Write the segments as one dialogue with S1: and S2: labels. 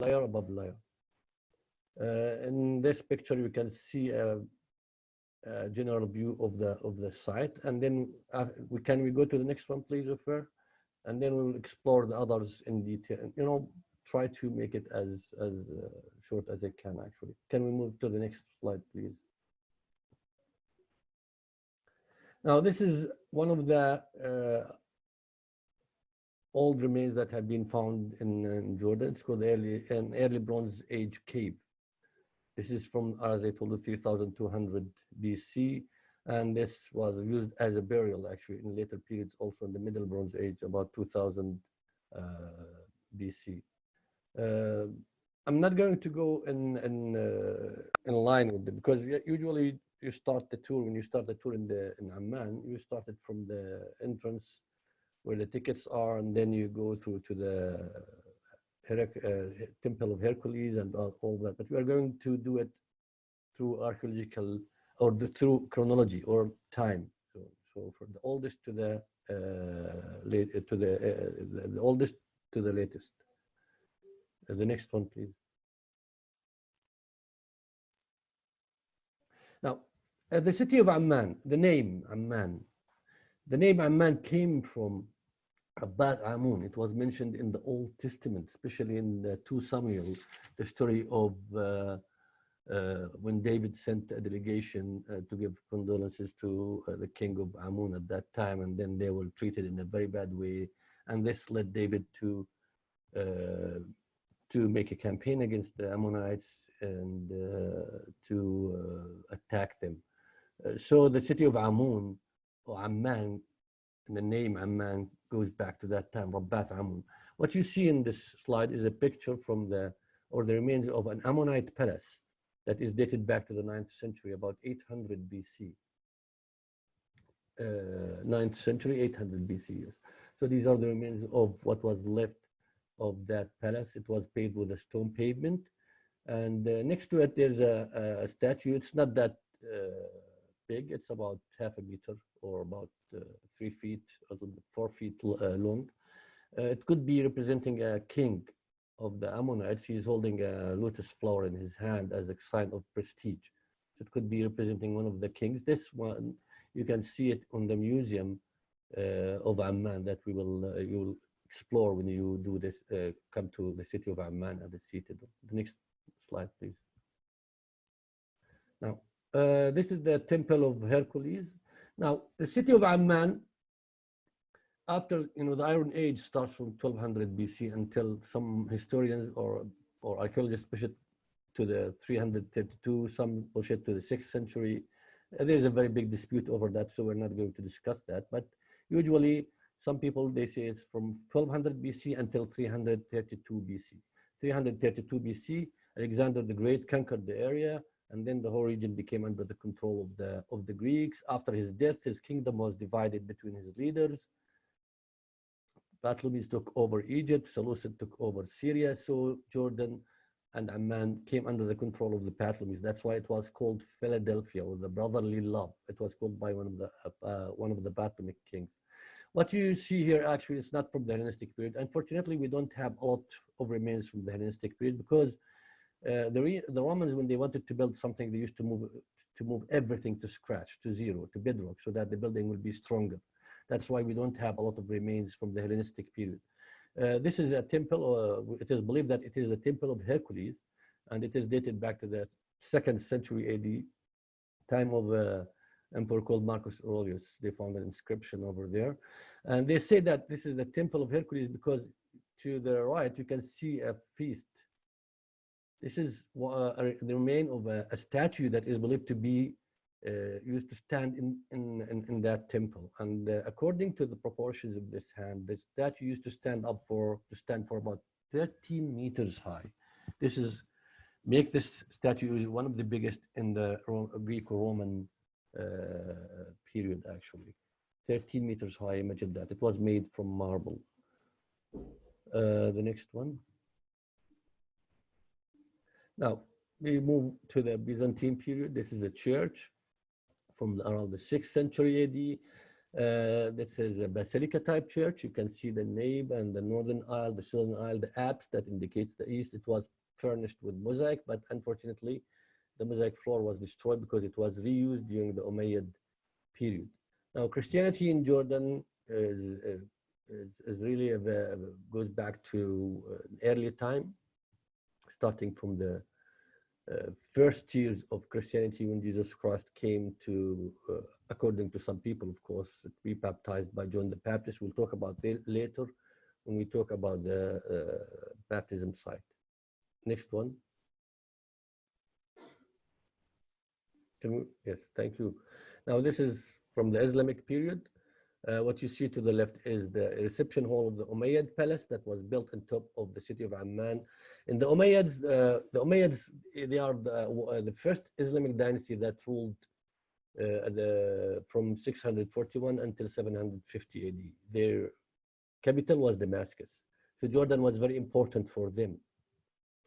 S1: layer above layer. In this picture, you can see a general view of the site, and then we go to the next one, please, Ofer, and then we'll explore the others in detail. You know, try to make it as short as I can. Actually, can we move to the next slide, please? Now, this is one of the old remains that have been found in Jordan. It's called an early Bronze Age cave. This is from, as I told you, 3200 BC, and this was used as a burial actually in later periods, also in the Middle Bronze Age, about 2000 BC. I'm not going to go in line with it, because usually you start the tour, when you start the tour in Amman, you start it from the entrance where the tickets are, and then you go through to the Temple of Hercules and all that. But we are going to do it through archaeological, or through chronology or time. So from the oldest to the the oldest to the latest. The next one, please. Now, the city of Amman, the name Amman came from Rabbat Amun. It was mentioned in the Old Testament, especially in the 2 Samuel, the story of when David sent a delegation to give condolences to the king of Amun at that time, and then they were treated in a very bad way, and this led David to make a campaign against the Ammonites and to attack them. So the city of Amun, or Amman, and the name Amman goes back to that time, Rabbat Amun. What you see in this slide is a picture from the remains of an Ammonite palace that is dated back to the 9th century, about 800 BC. 9th century, 800 BC, yes. So these are the remains of what was left of that palace. It was paved with a stone pavement. And next to it, there's a statue. It's not that big. It's about half a meter, or about 3 feet, 4 feet long. It could be representing a king of the Ammonites. He's holding a lotus flower in his hand as a sign of prestige. So it could be representing one of the kings. This one, you can see it on the museum of Amman that you will explore when you do this, come to the city of Amman and visit it. The next slide, please. Now, this is the Temple of Hercules. Now, the city of Amman, after the Iron Age starts from 1200 BC until some historians or archaeologists push it to the 332, some push it to the 6th century. There's a very big dispute over that, so we're not going to discuss that. But usually, some people, they say it's from 1200 BC until 332 BC. 332 BC, Alexander the Great conquered the area, and then the whole region became under the control of the Greeks. After his death, his kingdom was divided between his leaders. Ptolemies took over Egypt, Seleucid took over Syria, so Jordan and Amman came under the control of the Ptolemies. That's why it was called Philadelphia, or the brotherly love. It was called by one of the Ptolemaic kings. What you see here, actually, it's not from the Hellenistic period. Unfortunately, we don't have a lot of remains from the Hellenistic period, because the Romans, when they wanted to build something, they used to move everything to scratch, to zero, to bedrock, so that the building will be stronger. That's why we don't have a lot of remains from the Hellenistic period. This is a temple. It is believed that it is the Temple of Hercules, and it is dated back to the 2nd century AD, time of emperor called Marcus Aurelius. They found an inscription over there, and they say that this is the Temple of Hercules because to the right you can see a feast. This is the remain of a statue that is believed to be used to stand in that temple, and according to the proportions of this hand, the statue used to stand for about 13 meters high. This is make this statue one of the biggest in the Greek-Roman period, actually. 13 meters high, imagine that. It was made from marble. The next one. Now, we move to the Byzantine period. This is a church from around the 6th century AD. This is a basilica type church. You can see the nave and the northern aisle, the southern aisle, the apse that indicates the east. It was furnished with mosaic, but unfortunately, the mosaic floor was destroyed because it was reused during the Umayyad period. Now, Christianity in Jordan is really goes back to an early time, starting from the first years of Christianity when Jesus Christ came to, according to some people, of course, be baptized by John the Baptist. We'll talk about that later when we talk about the baptism site. Next one. Yes, thank you. Now, this is from the Islamic period. What you see to the left is the reception hall of the Umayyad palace that was built on top of the city of Amman. In the Umayyads, they are the first Islamic dynasty that ruled from 641 until 750 AD. Their capital was Damascus. So Jordan was very important for them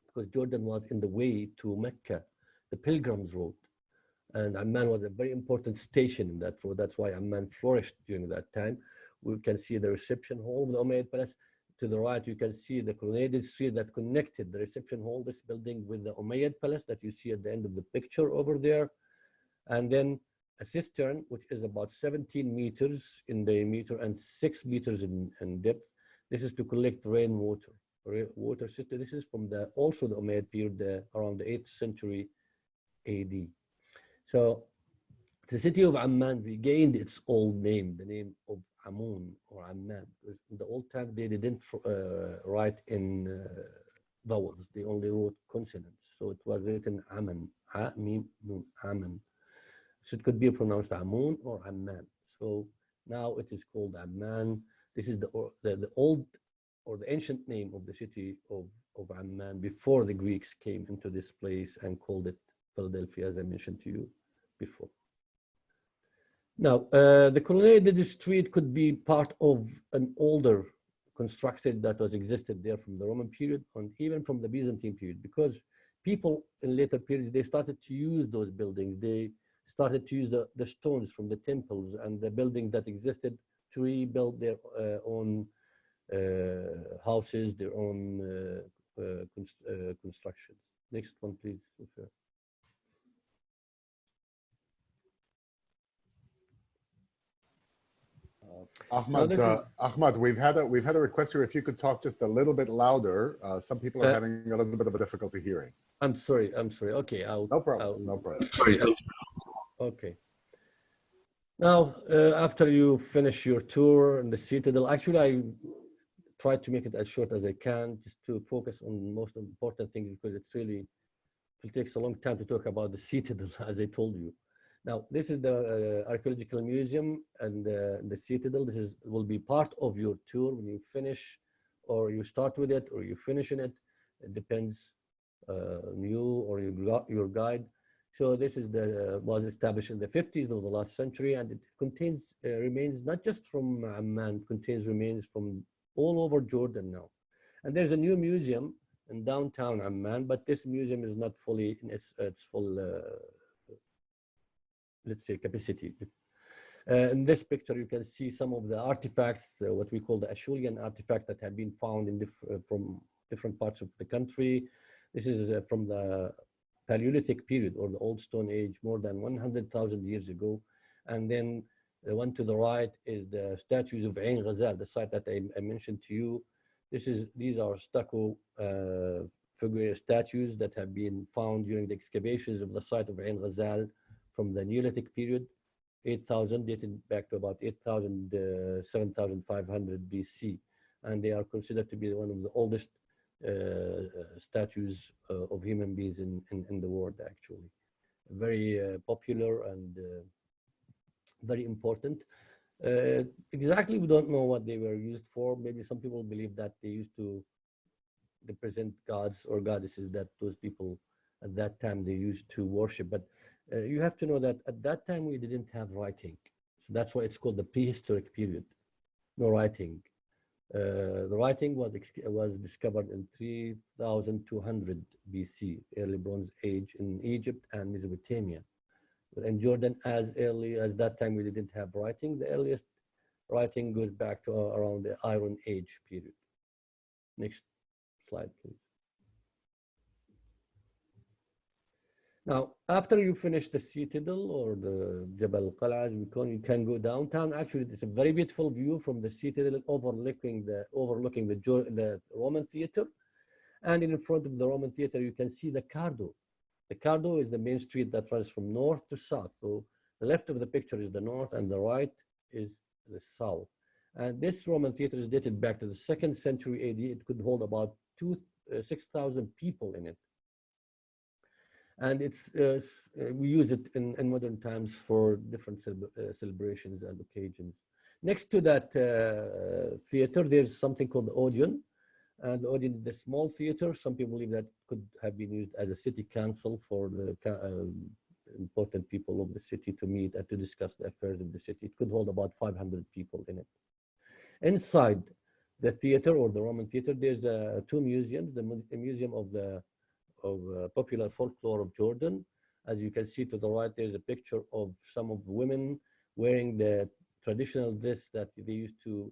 S1: because Jordan was in the way to Mecca, the pilgrims road. And Amman was a very important station in that road. That's why Amman flourished during that time. We can see the reception hall of the Umayyad Palace. To the right, you can see the colonnaded street that connected the reception hall, this building, with the Umayyad Palace that you see at the end of the picture over there. And then a cistern, which is about 17 meters in diameter and 6 meters in depth. This is to collect rainwater. Water cistern. This is from also the Umayyad period, around the 8th century AD. So the city of Amman regained its old name, the name of Amun or Amman. In the old time, they didn't write in vowels. They only wrote consonants. So it was written Aman, Ha, Mim, Nun, Aman. So it could be pronounced Amun or Amman. So now it is called Amman. This is the old or the ancient name of the city of Amman before the Greeks came into this place and called it Philadelphia, as I mentioned to you before. Now, the colonnaded street could be part of an older construction that was existed there from the Roman period and even from the Byzantine period, because people in later periods, they started to use those buildings. They started to use the stones from the temples and the buildings that existed to rebuild their own houses, their own constructions. Next one, please.
S2: Ahmad, we've had a request here. If you could talk just a little bit louder, some people are having a little bit of a difficulty hearing.
S1: I'm sorry. Okay,
S2: no problem. No problem.
S1: Okay. Now, after you finish your tour in the Citadel, actually, I tried to make it as short as I can, just to focus on the most important things, because it takes a long time to talk about the Citadel, as I told you. Now, this is the archaeological museum and the Citadel. This will be part of your tour when you finish, or you start with it, or you finish in it. It depends on you or your guide. So this is was established in the 50s of the last century, and it contains remains not just from Amman, contains remains from all over Jordan now. And there's a new museum in downtown Amman, but this museum is not fully in its full let's say capacity. In this picture, you can see some of the artifacts, what we call the Acheulean artifacts that have been found in from different parts of the country. This is from the Paleolithic period or the Old Stone Age, more than 100,000 years ago. And then the one to the right is the statues of Ain Ghazal, the site that I mentioned to you. These are stucco figure statues that have been found during the excavations of the site of Ain Ghazal from the Neolithic period, 8,000, dated back to about 8,000, 7,500 BC. And they are considered to be one of the oldest statues of human beings in the world, actually. Very popular and very important. Exactly, we don't know what they were used for. Maybe some people believe that they used to represent gods or goddesses that those people at that time they used to worship. But you have to know that at that time we didn't have writing. So that's why it's called the prehistoric period, no writing. The writing was discovered in 3200 BC, early Bronze Age in Egypt and Mesopotamia. In Jordan, as early as that time, we didn't have writing. The earliest writing goes back to around the Iron Age period. Next slide, please. Now, after you finish the citadel or the Jabal Qal'a, as we call it, you can go downtown. Actually, it's a very beautiful view from the citadel overlooking the Roman theater. And in front of the Roman theater, you can see the Cardo. The Cardo is the main street that runs from north to south. So the left of the picture is the north and the right is the south. And this Roman theater is dated back to the 2nd century AD. It could hold about 6,000 people in it. And we use it in modern times for different celebrations and occasions. Next to that theater, there's something called the Odeon. And the Odeon is the small theater. Some people believe that could have been used as a city council for the important people of the city to meet and to discuss the affairs of the city. It could hold about 500 people in it. Inside the theater or the Roman theater, there's two museums, the Museum of Popular Folklore of Jordan. As you can see to the right, there's a picture of some of the women wearing the traditional dress that they used to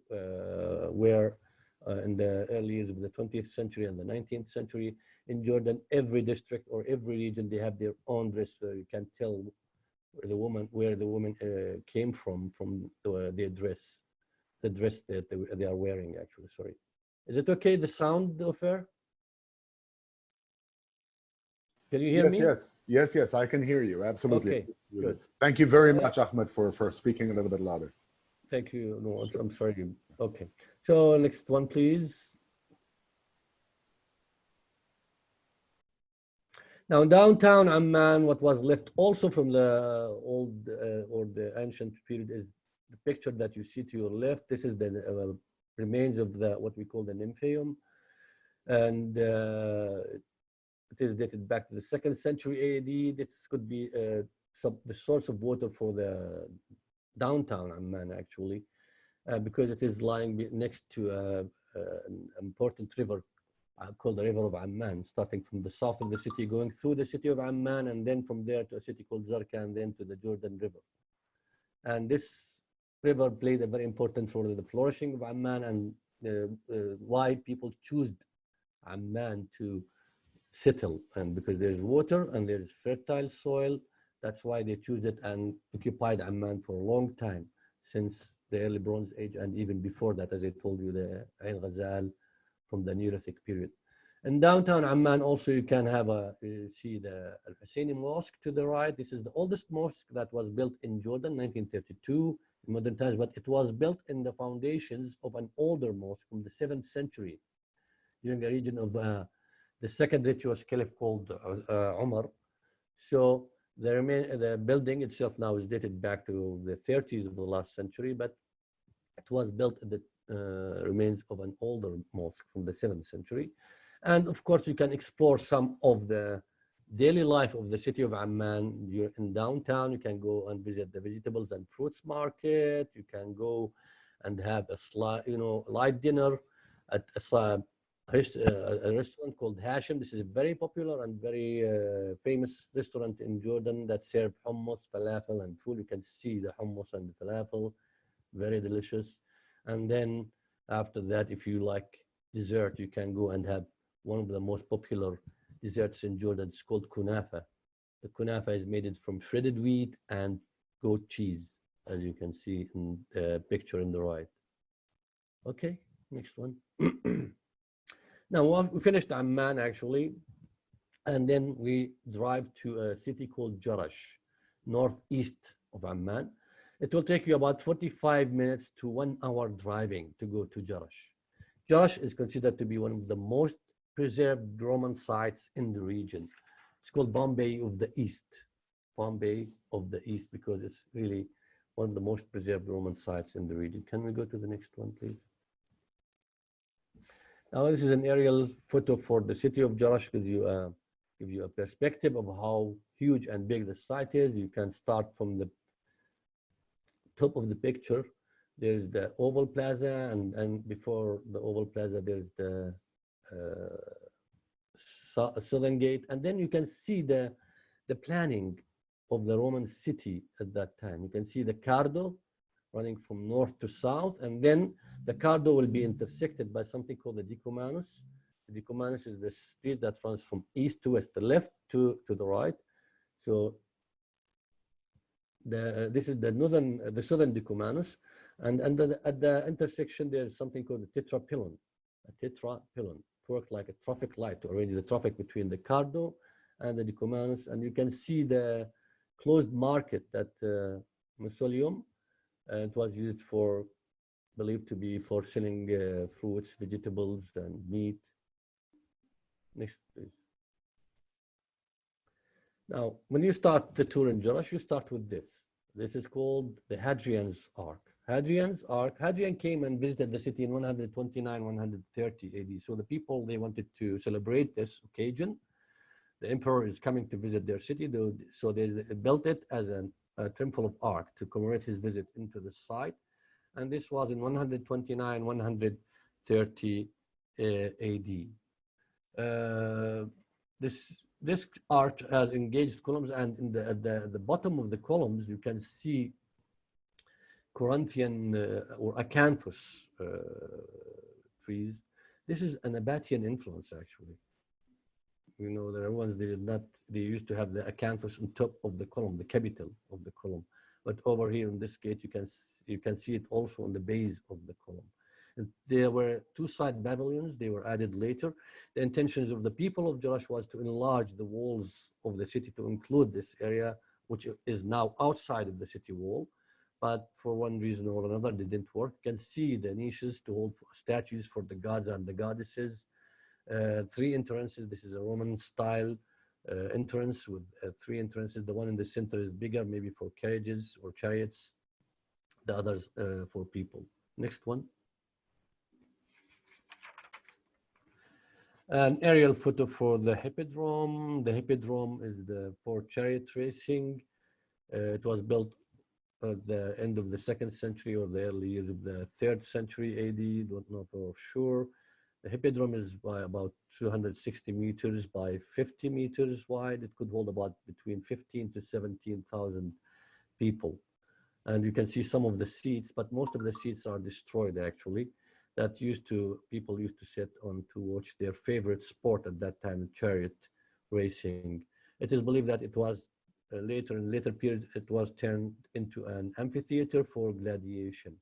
S1: wear in the early years of the 20th century and the 19th century. In Jordan, every district or every region, they have their own dress, so you can tell where the woman came from their dress, the dress that they are wearing, actually, sorry. Is it okay, the sound, Ofer? Can you hear me?
S2: Yes, I can hear you, absolutely.
S1: Okay, good.
S2: Thank you very much, Ahmed, for speaking a little bit louder.
S1: Thank you. No, I'm sorry. Okay. So next one, please. Now, downtown Amman, what was left also from the old or the ancient period is the picture that you see to your left. This is the remains of what we call the Nymphaeum. And it is dated back to the 2nd century AD. This could be the source of water for the downtown Amman, actually, because it is lying next to an important river called the River of Amman, starting from the south of the city, going through the city of Amman, and then from there to a city called Zarqa, and then to the Jordan River. And this river played a very important role in the flourishing of Amman and why people choose Amman to settle. And because there's water and there's fertile soil, that's why they choose it and occupied Amman for a long time, since the early Bronze Age and even before that, as I told you, the Ain Ghazal from the Neolithic period. In downtown Amman also you can have you see the Al-Husseini Mosque to the right. This is the oldest mosque that was built in Jordan, 1932, in modern times, but it was built in the foundations of an older mosque from the 7th century, during the region of the second richest caliph called Umar. So the building itself now is dated back to the 30s of the last century, but it was built in the remains of an older mosque from the 7th century. And of course, you can explore some of the daily life of the city of Amman. You're in downtown, you can go and visit the vegetables and fruits market. You can go and have a light dinner at a restaurant called Hashem. This is a very popular and very famous restaurant in Jordan that serves hummus, falafel, and food. You can see the hummus and the falafel, very delicious. And then after that, if you like dessert, you can go and have one of the most popular desserts in Jordan. It's called kunafa. The kunafa is made from shredded wheat and goat cheese, as you can see in the picture on the right. Okay, next one. Now, we finished Amman, actually, and then we drive to a city called Jerash, northeast of Amman. It will take you about 45 minutes to 1 hour driving to go to Jerash. Jerash is considered to be one of the most preserved Roman sites in the region. It's called Bombay of the East. Bombay of the East, because it's really one of the most preserved Roman sites in the region. Can we go to the next one, please? Now, this is an aerial photo for the city of Jerash. Gives you a perspective of how huge and big the site is. You can start from the top of the picture. There's the Oval Plaza, and before the Oval Plaza, there's the Southern Gate. And then you can see the planning of the Roman city at that time. You can see the Cardo running from north to south, and then the Cardo will be intersected by something called the Decumanus. The Decumanus is the street that runs from east to west, the left to the right. So this is the southern Decumanus, and at the intersection there's something called the tetrapylon. A tetrapylon worked like a traffic light to arrange the traffic between the Cardo and the Decumanus, and you can see the closed market at Mausoleum. It was used for, believed to be for selling fruits, vegetables, and meat. Next, please. Now, when you start the tour in Jerash, you start with this. This is called the Hadrian's Ark. Hadrian's Ark. Hadrian came and visited the city in 129, 130 AD. So the people, they wanted to celebrate this occasion. The emperor is coming to visit their city, so they built it as a temple of Ark to commemorate his visit into the site. And this was in 129, 130 AD. This arch has engaged columns, and at the bottom of the columns, you can see Corinthian or acanthus trees. This is an Nabatean influence, actually. You know, there are ones they used to have the acanthus on top of the column, the capital of the column. But over here in this gate, you can see it also on the base of the column. And there were two side pavilions. They were added later. The intentions of the people of Jerash was to enlarge the walls of the city to include this area, which is now outside of the city wall. But for one reason or another, they didn't work. You can see the niches to hold statues for the gods and the goddesses. Three entrances. This is a Roman style entrance with three entrances. The one in the center is bigger, maybe for carriages or chariots. The others for people. Next one. An aerial photo for the Hippodrome. The Hippodrome is for chariot racing. It was built at the end of the 2nd century or the early years of the 3rd century AD. Don't know for sure. The Hippodrome is by about 260 meters by 50 meters wide. It could hold about between 15 to 17,000 people. And you can see some of the seats, but most of the seats are destroyed actually. That people used to sit on to watch their favorite sport at that time, chariot racing. It is believed that it was in later periods, it was turned into an amphitheater for gladiation.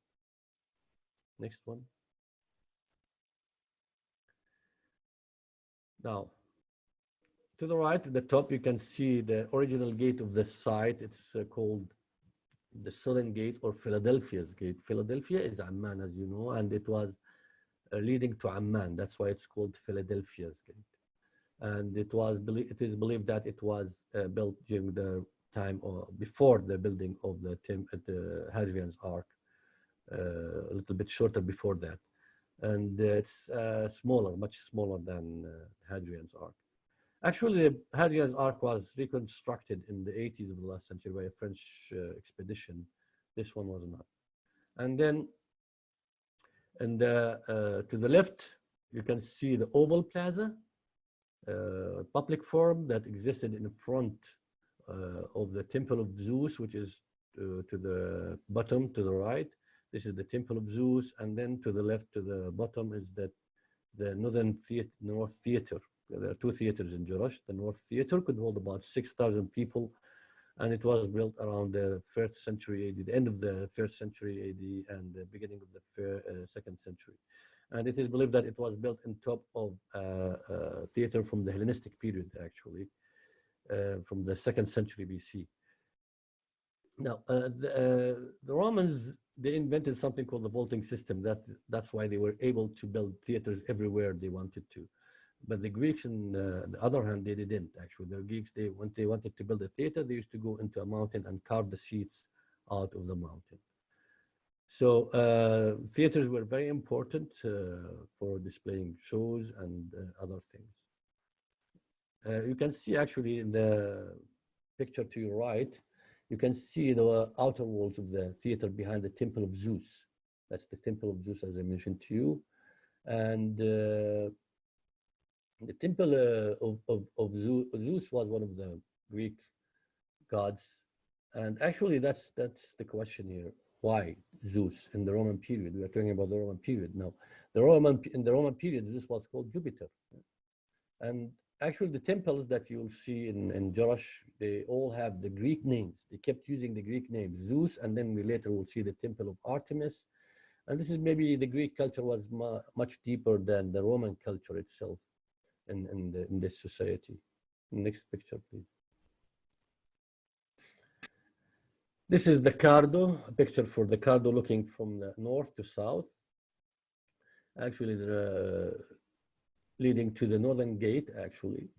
S1: Next one. Now, to the right at the top, you can see the original gate of the site. It's called the Southern Gate or Philadelphia's Gate. Philadelphia is Amman, as you know, and it was leading to Amman. That's why it's called Philadelphia's Gate. And it is believed that it was built during the time or before the building of the Hadrian's Ark, a little bit shorter before that. And it's much smaller than Hadrian's Ark. Actually, Hadrian's Ark was reconstructed in the 80s of the last century by a French expedition. This one was not. And then to the left, you can see the Oval Plaza, public forum that existed in front of the Temple of Zeus, which is to the bottom, to the right. This is the Temple of Zeus, and then to the left, to the bottom, is the North Theater. There are two theaters in Jerash. The North Theater could hold about 6,000 people, and it was built around the 1st century AD, the end of the 1st century AD, and the beginning of the 2nd century. And it is believed that it was built on top of a theater from the Hellenistic period, actually, from the 2nd century BC. Now, the Romans, they invented something called the vaulting system. That's why they were able to build theaters everywhere they wanted to. But the Greeks, on the other hand, they didn't actually. The Greeks, when they wanted to build a theater, they used to go into a mountain and carve the seats out of the mountain. So theaters were very important for displaying shows and other things. You can see actually in the picture to your right, you can see the outer walls of the theater behind the Temple of Zeus. That's the Temple of Zeus, as I mentioned to you. And the Temple of Zeus was one of the Greek gods. And actually, that's the question here. Why Zeus in the Roman period? We are talking about the Roman period now. In the Roman period, Zeus was called Jupiter. And actually, the temples that you'll see in Jerash, they all have the Greek names. They kept using the Greek name, Zeus, and then we later will see the temple of Artemis. And this is maybe the Greek culture was much deeper than the Roman culture itself in this society. Next picture, please. This is the Cardo, a picture for the Cardo looking from the north to south. Actually, leading to the northern gate, actually,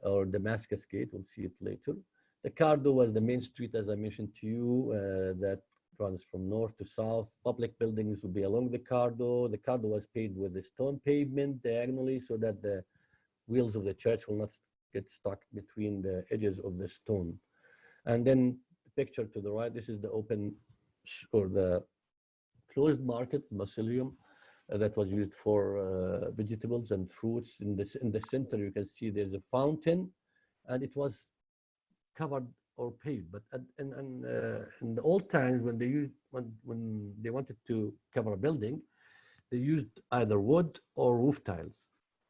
S1: or Damascus gate, we'll see it later. The Cardo was the main street, as I mentioned to you, that runs from north to south. Public buildings would be along the Cardo. The Cardo was paved with a stone pavement diagonally so that the wheels of the church will not get stuck between the edges of the stone. And then the picture to the right, this is the open or the closed market, Basileum, that was used for vegetables and fruits. In the center, you can see there's a fountain, and it was covered or paved. But in the old times, when they wanted to cover a building, they used either wood or roof tiles.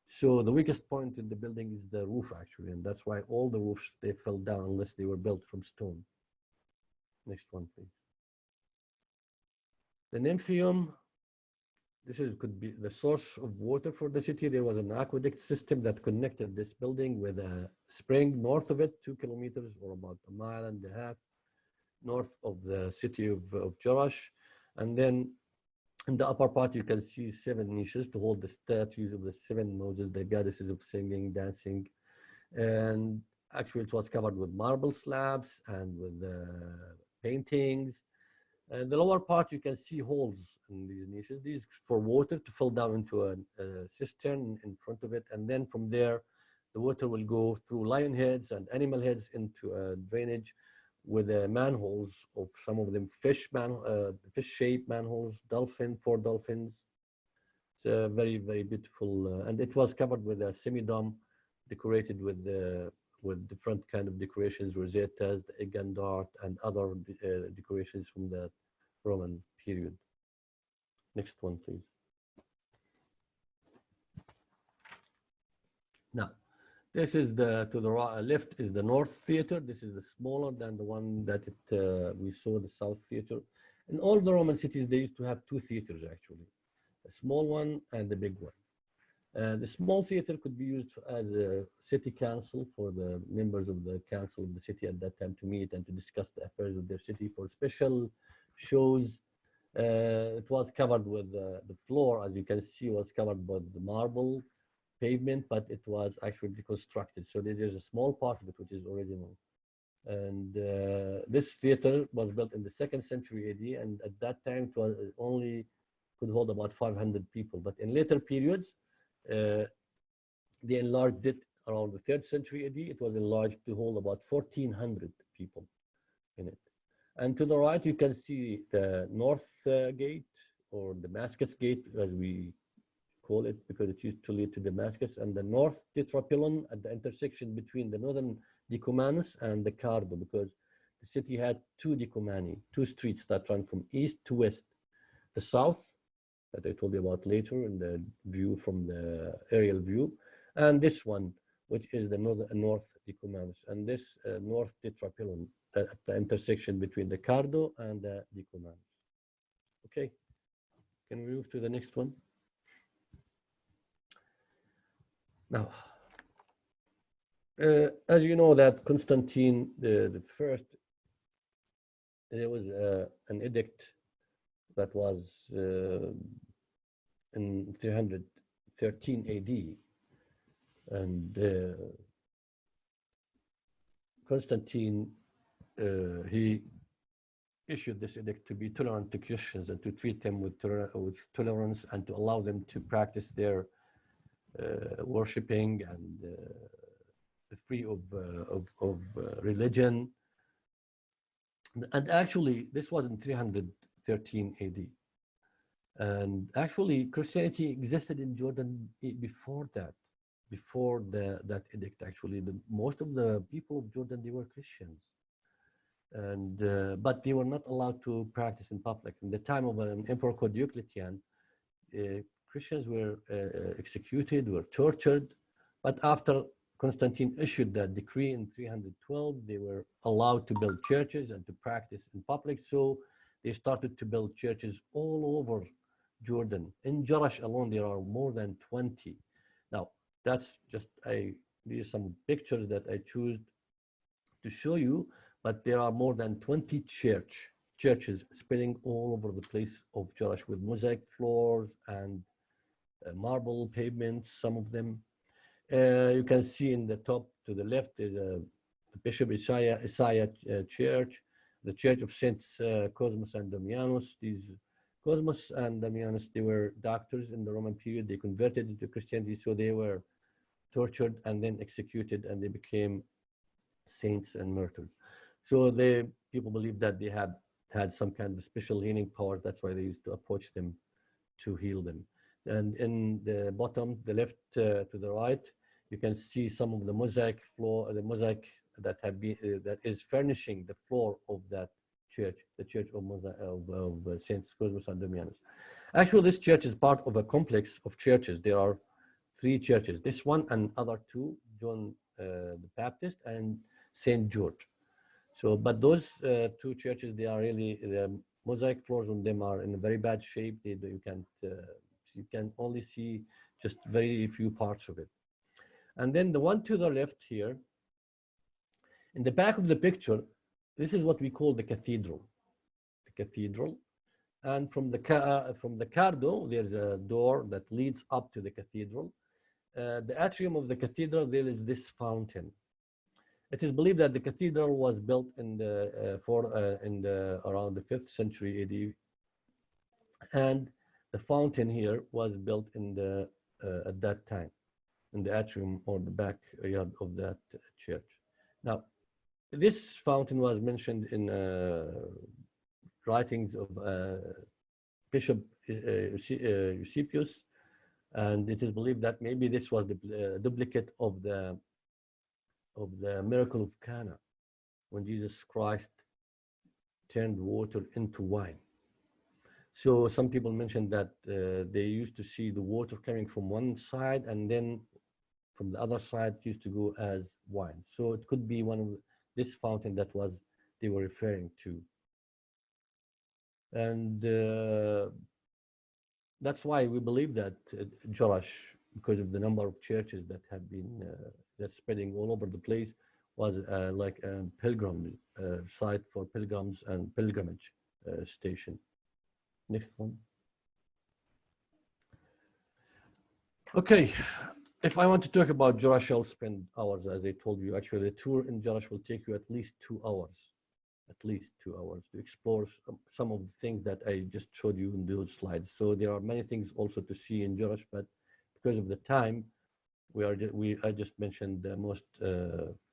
S1: So the weakest point in the building is the roof, actually, and that's why all the roofs, they fell down unless they were built from stone. Next one, please. The Nymphaeum. Could be the source of water for the city. There was an aqueduct system that connected this building with a spring north of it, 2 kilometers or about 1.5 miles north of the city of Jerash. And then in the upper part, you can see 7 niches to hold the statues of the 7 Moses, the goddesses of singing, dancing. And actually, it was covered with marble slabs and with paintings. The lower part, you can see holes in these niches. These for water to fall down into a cistern in front of it. And then from there, the water will go through lion heads and animal heads into a drainage with manholes of some of them fish-shaped manholes, 4 dolphins. It's very, very beautiful. And it was covered with a semi-dome decorated with different kind of decorations, rosettas, the egg and dart, and other decorations from the Roman period. Next one, please. Now, this is to the left is the North Theater. This is the smaller than the one that we saw, the South Theater. In all the Roman cities, they used to have 2 theaters, actually, a small one and a big one. The small theater could be used as a city council for the members of the council of the city at that time to meet and to discuss the affairs of their city. For special shows, it was covered with the floor, as you can see, was covered with the marble pavement, but it was actually reconstructed. So there's a small part of it which is original. And this theater was built in the 2nd century AD, and at that time it only could hold about 500 people. But in later periods, they enlarged it around the 3rd century AD. It was enlarged to hold about 1,400 people in it. And to the right, you can see the North Gate, or Damascus Gate, as we call it, because it used to lead to Damascus, and the North Tetrapylon at the intersection between the northern Decumanus and the Cardo, because the city had 2 Decumani, 2 streets that run from east to west. The south, that I told you about later in the view from the aerial view, and this one, which is the North Decumanus, and this North Tetrapylon at the intersection between the Cardo and the Decumanus. Okay, can we move to the next one? Now, as you know that Constantine the First, there was an edict that was in 313 AD, and Constantine, he issued this edict to be tolerant to Christians and to treat them with tolerance and to allow them to practice their worshipping and free of religion. And actually, this was in 313 AD. And actually, Christianity existed in Jordan before that, that edict. Actually, most of the people of Jordan, they were Christians. And but they were not allowed to practice in public. In the time of an emperor called Diocletian, Christians were executed, were tortured, but after Constantine issued that decree in 312, they were allowed to build churches and to practice in public. So they started to build churches all over Jordan. In Jerash alone, there are more than 20. Now, that's just these are some pictures that I choose to show you, but there are more than 20 churches spreading all over the place of Jerash with mosaic floors and marble pavements, some of them. You can see in the top to the left is a Bishop Isaiah Church, the Church of Saints Cosmas and Damianus. These Cosmas and Damianus, they were doctors in the Roman period. They converted into Christianity, so they were tortured and then executed, and they became saints and martyrs. So people believe that they had some kind of special healing power. That's why they used to approach them to heal them. And in the bottom, the left to the right, you can see some of the mosaic that have been that is furnishing the floor of that church, the Church of Saints Cosmas and Damianus. Actually, this church is part of a complex of churches. There are 3 churches. This one and other 2, John the Baptist and Saint George. So, but those 2 churches, they are really, the mosaic floors on them are in a very bad shape. You can only see just very few parts of it. And then the one to the left here, in the back of the picture, this is what we call the cathedral. The cathedral. And from the Cardo, there's a door that leads up to the cathedral. The atrium of the cathedral, there is this fountain. It is believed that the cathedral was built around the 5th century AD, and the fountain here was built at that time, in the atrium or the backyard of that church. Now, this fountain was mentioned in writings of Bishop Eusebius, and it is believed that maybe this was the duplicate of the miracle of Cana, when Jesus Christ turned water into wine. So some people mentioned that they used to see the water coming from one side, and then from the other side used to go as wine. So it could be one of this fountain that they were referring to. And that's why we believe that Jerash, because of the number of churches that have been that's spreading all over the place, was like a pilgrim site for pilgrims and pilgrimage station. Next one. Okay, if I want to talk about Jerash, I'll spend hours, as I told you. Actually, the tour in Jerash will take you at least 2 hours, to explore some of the things that I just showed you in those slides. So there are many things also to see in Jerash, but because of the time, I just mentioned the most,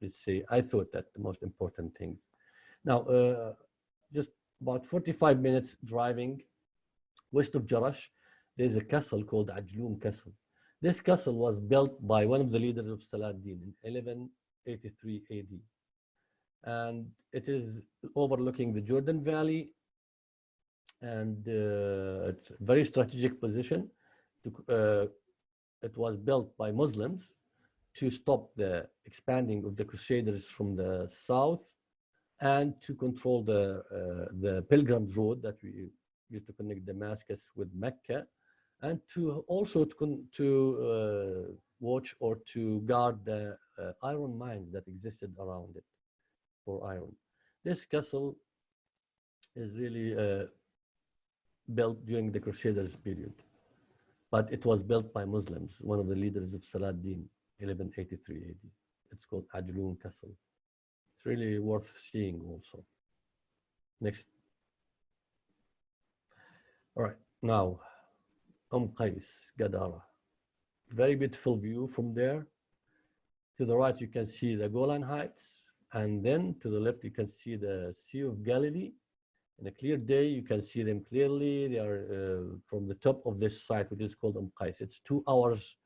S1: let's say, I thought that the most important things. Now, just about 45 minutes driving west of Jerash, there's a castle called Ajloun Castle. This castle was built by one of the leaders of Saladin in 1183 AD. And it is overlooking the Jordan Valley, and it's a very strategic position. It was built by Muslims to stop the expanding of the Crusaders from the south, and to control the pilgrims road that we used to connect Damascus with Mecca, and to also to watch or to guard the iron mines that existed around it for iron. This castle is really built during the Crusaders period, but it was built by Muslims, one of the leaders of Saladin, 1183 AD. It's called Ajloun Castle. It's really worth seeing also. Next. All right, now, Qais, Gadara. Very beautiful view from there. To the right, you can see the Golan Heights, and then to the left, you can see the Sea of Galilee. In a clear day, you can see them clearly. They are from the top of this site, which is called Qais. It's 2 hours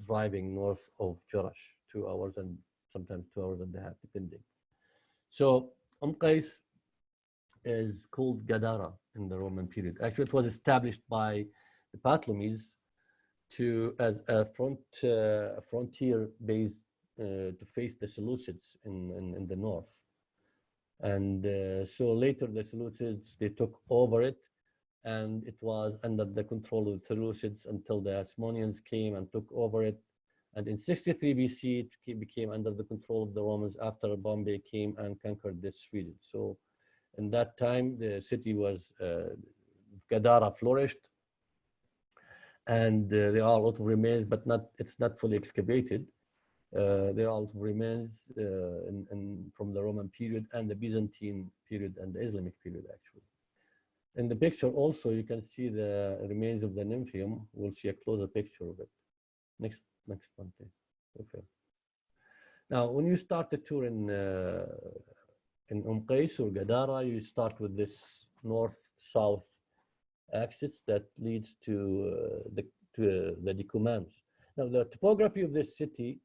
S1: driving north of Jerash, 2 hours and sometimes 2 hours and a half, depending. So Qais is called Gadara in the Roman period. Actually, it was established by the Ptolemies as a frontier base to face the Seleucids in the north. And so later the Seleucids, they took over it, and it was under the control of the Seleucids until the Hasmoneans came and took over it. And in 63 BC, it became under the control of the Romans after Bombay came and conquered this region. So in that time, the city was, Gadara flourished, and there are a lot of remains, but it's not fully excavated. There are a lot of remains from the Roman period and the Byzantine period and the Islamic period, actually. In the picture also, you can see the remains of the Nymphaeum. We'll see a closer picture of it. Next one, please. Okay. Now, when you start the tour in Qais or Gadara, you start with this north-south axis that leads to the Decumanus. Now, the topography of this city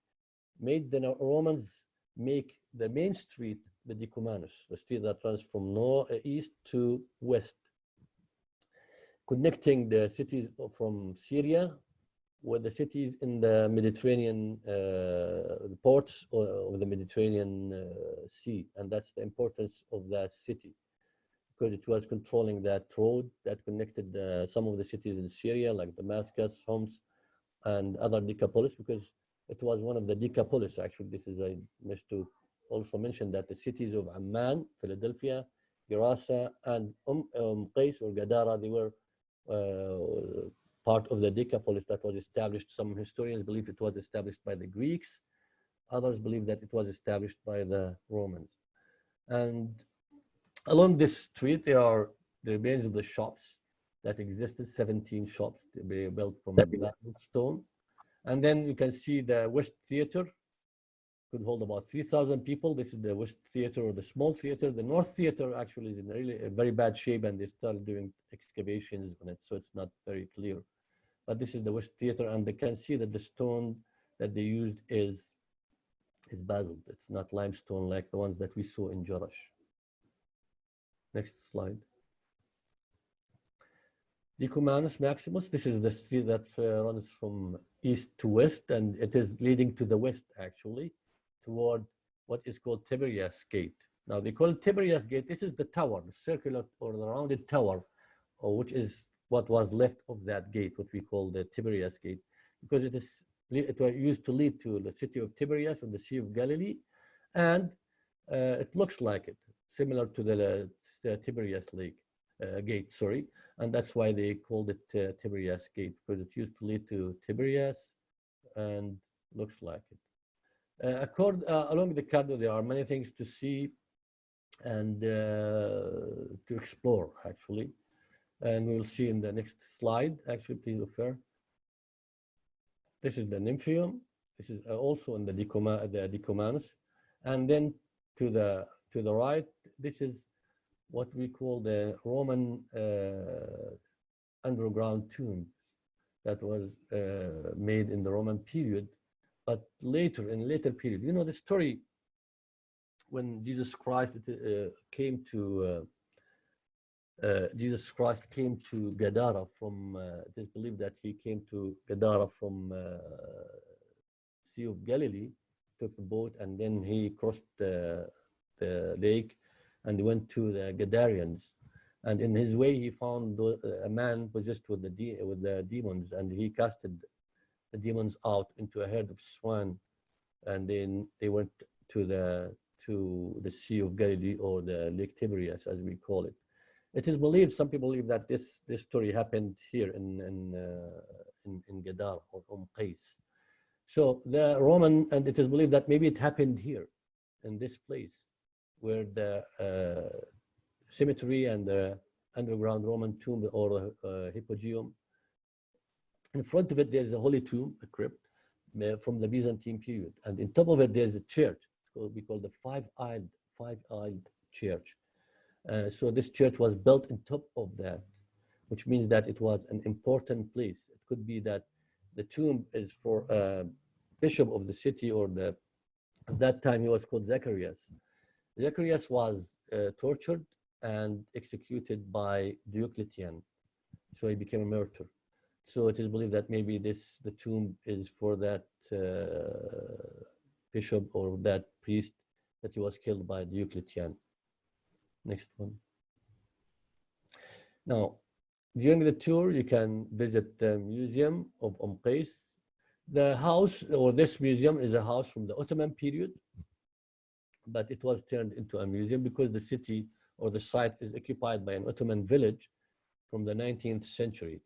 S1: made the Romans make the main street the Decumanus, the street that runs from east to west, connecting the cities from Syria with the cities in the Mediterranean, the ports of the Mediterranean Sea. And that's the importance of that city, because it was controlling that road that connected some of the cities in Syria, like Damascus, Homs, and other Decapolis, because it was one of the Decapolis, actually. This is, I missed to also mention that the cities of Amman, Philadelphia, Gerasa, and Qais or Gadara, they were part of the Decapolis that was established. Some historians believe it was established by the Greeks. Others believe that it was established by the Romans. And along this street, there are the remains of the shops that existed, 17 shops. They were built from stone. And then you can see the West Theater, could hold about 3,000 people. This is the West Theater or the small theater. The North Theater actually is in really a very bad shape, and they started doing excavations on it, so it's not very clear. But this is the West Theater, and they can see that the stone that they used is basalt. It's not limestone like the ones that we saw in Jerash. Next slide. Decumanus Maximus, this is the street that runs from east to west, and it is leading to the west, actually, toward what is called Tiberias Gate. Now, they call it Tiberias Gate. This is the tower, the circular or the rounded tower, which is what was left of that gate, what we call the Tiberias Gate, because it was used to lead to the city of Tiberias or the Sea of Galilee, and it looks like it, similar to the Tiberias Lake Gate, sorry. And that's why they called it Tiberias Gate, because it used to lead to Tiberias and looks like it. Along the Caddo, there are many things to see and to explore, actually. And we'll see in the next slide, actually, please refer. This is the Nymphaeum. This is also in the Decumanus. And then to the right, this is what we call the Roman underground tomb that was made in the Roman period, but in later period. You know the story when Jesus Christ came to Gadara from. It is believed that he came to Gadara from Sea of Galilee, took a boat, and then he crossed the lake and went to the Gadarians. And in his way, he found a man possessed with the demons, and he casted the demons out into a herd of swine, and then they went to the Sea of Galilee, or the Lake Tiberias, as we call it. It is believed, some people believe that this story happened here in Gadara or Qais. So the Roman, and it is believed that maybe it happened here in this place, where the cemetery and the underground Roman tomb or Hippodrome. In front of it, there's a holy tomb, a crypt from the Byzantine period. And in top of it, there's a church. We call the five-eyed church. So this church was built on top of that, which means that it was an important place. It could be that the tomb is for a bishop of the city, or at that time he was called Zacharias. Zacharias was tortured and executed by Diocletian. So he became a martyr. So it is believed that maybe the tomb is for that bishop or that priest that he was killed by Diocletian. Next one. Now, during the tour, you can visit the Museum of Qais. The house, or this museum, is a house from the Ottoman period, but it was turned into a museum because the city or the site is occupied by an Ottoman village from the 19th century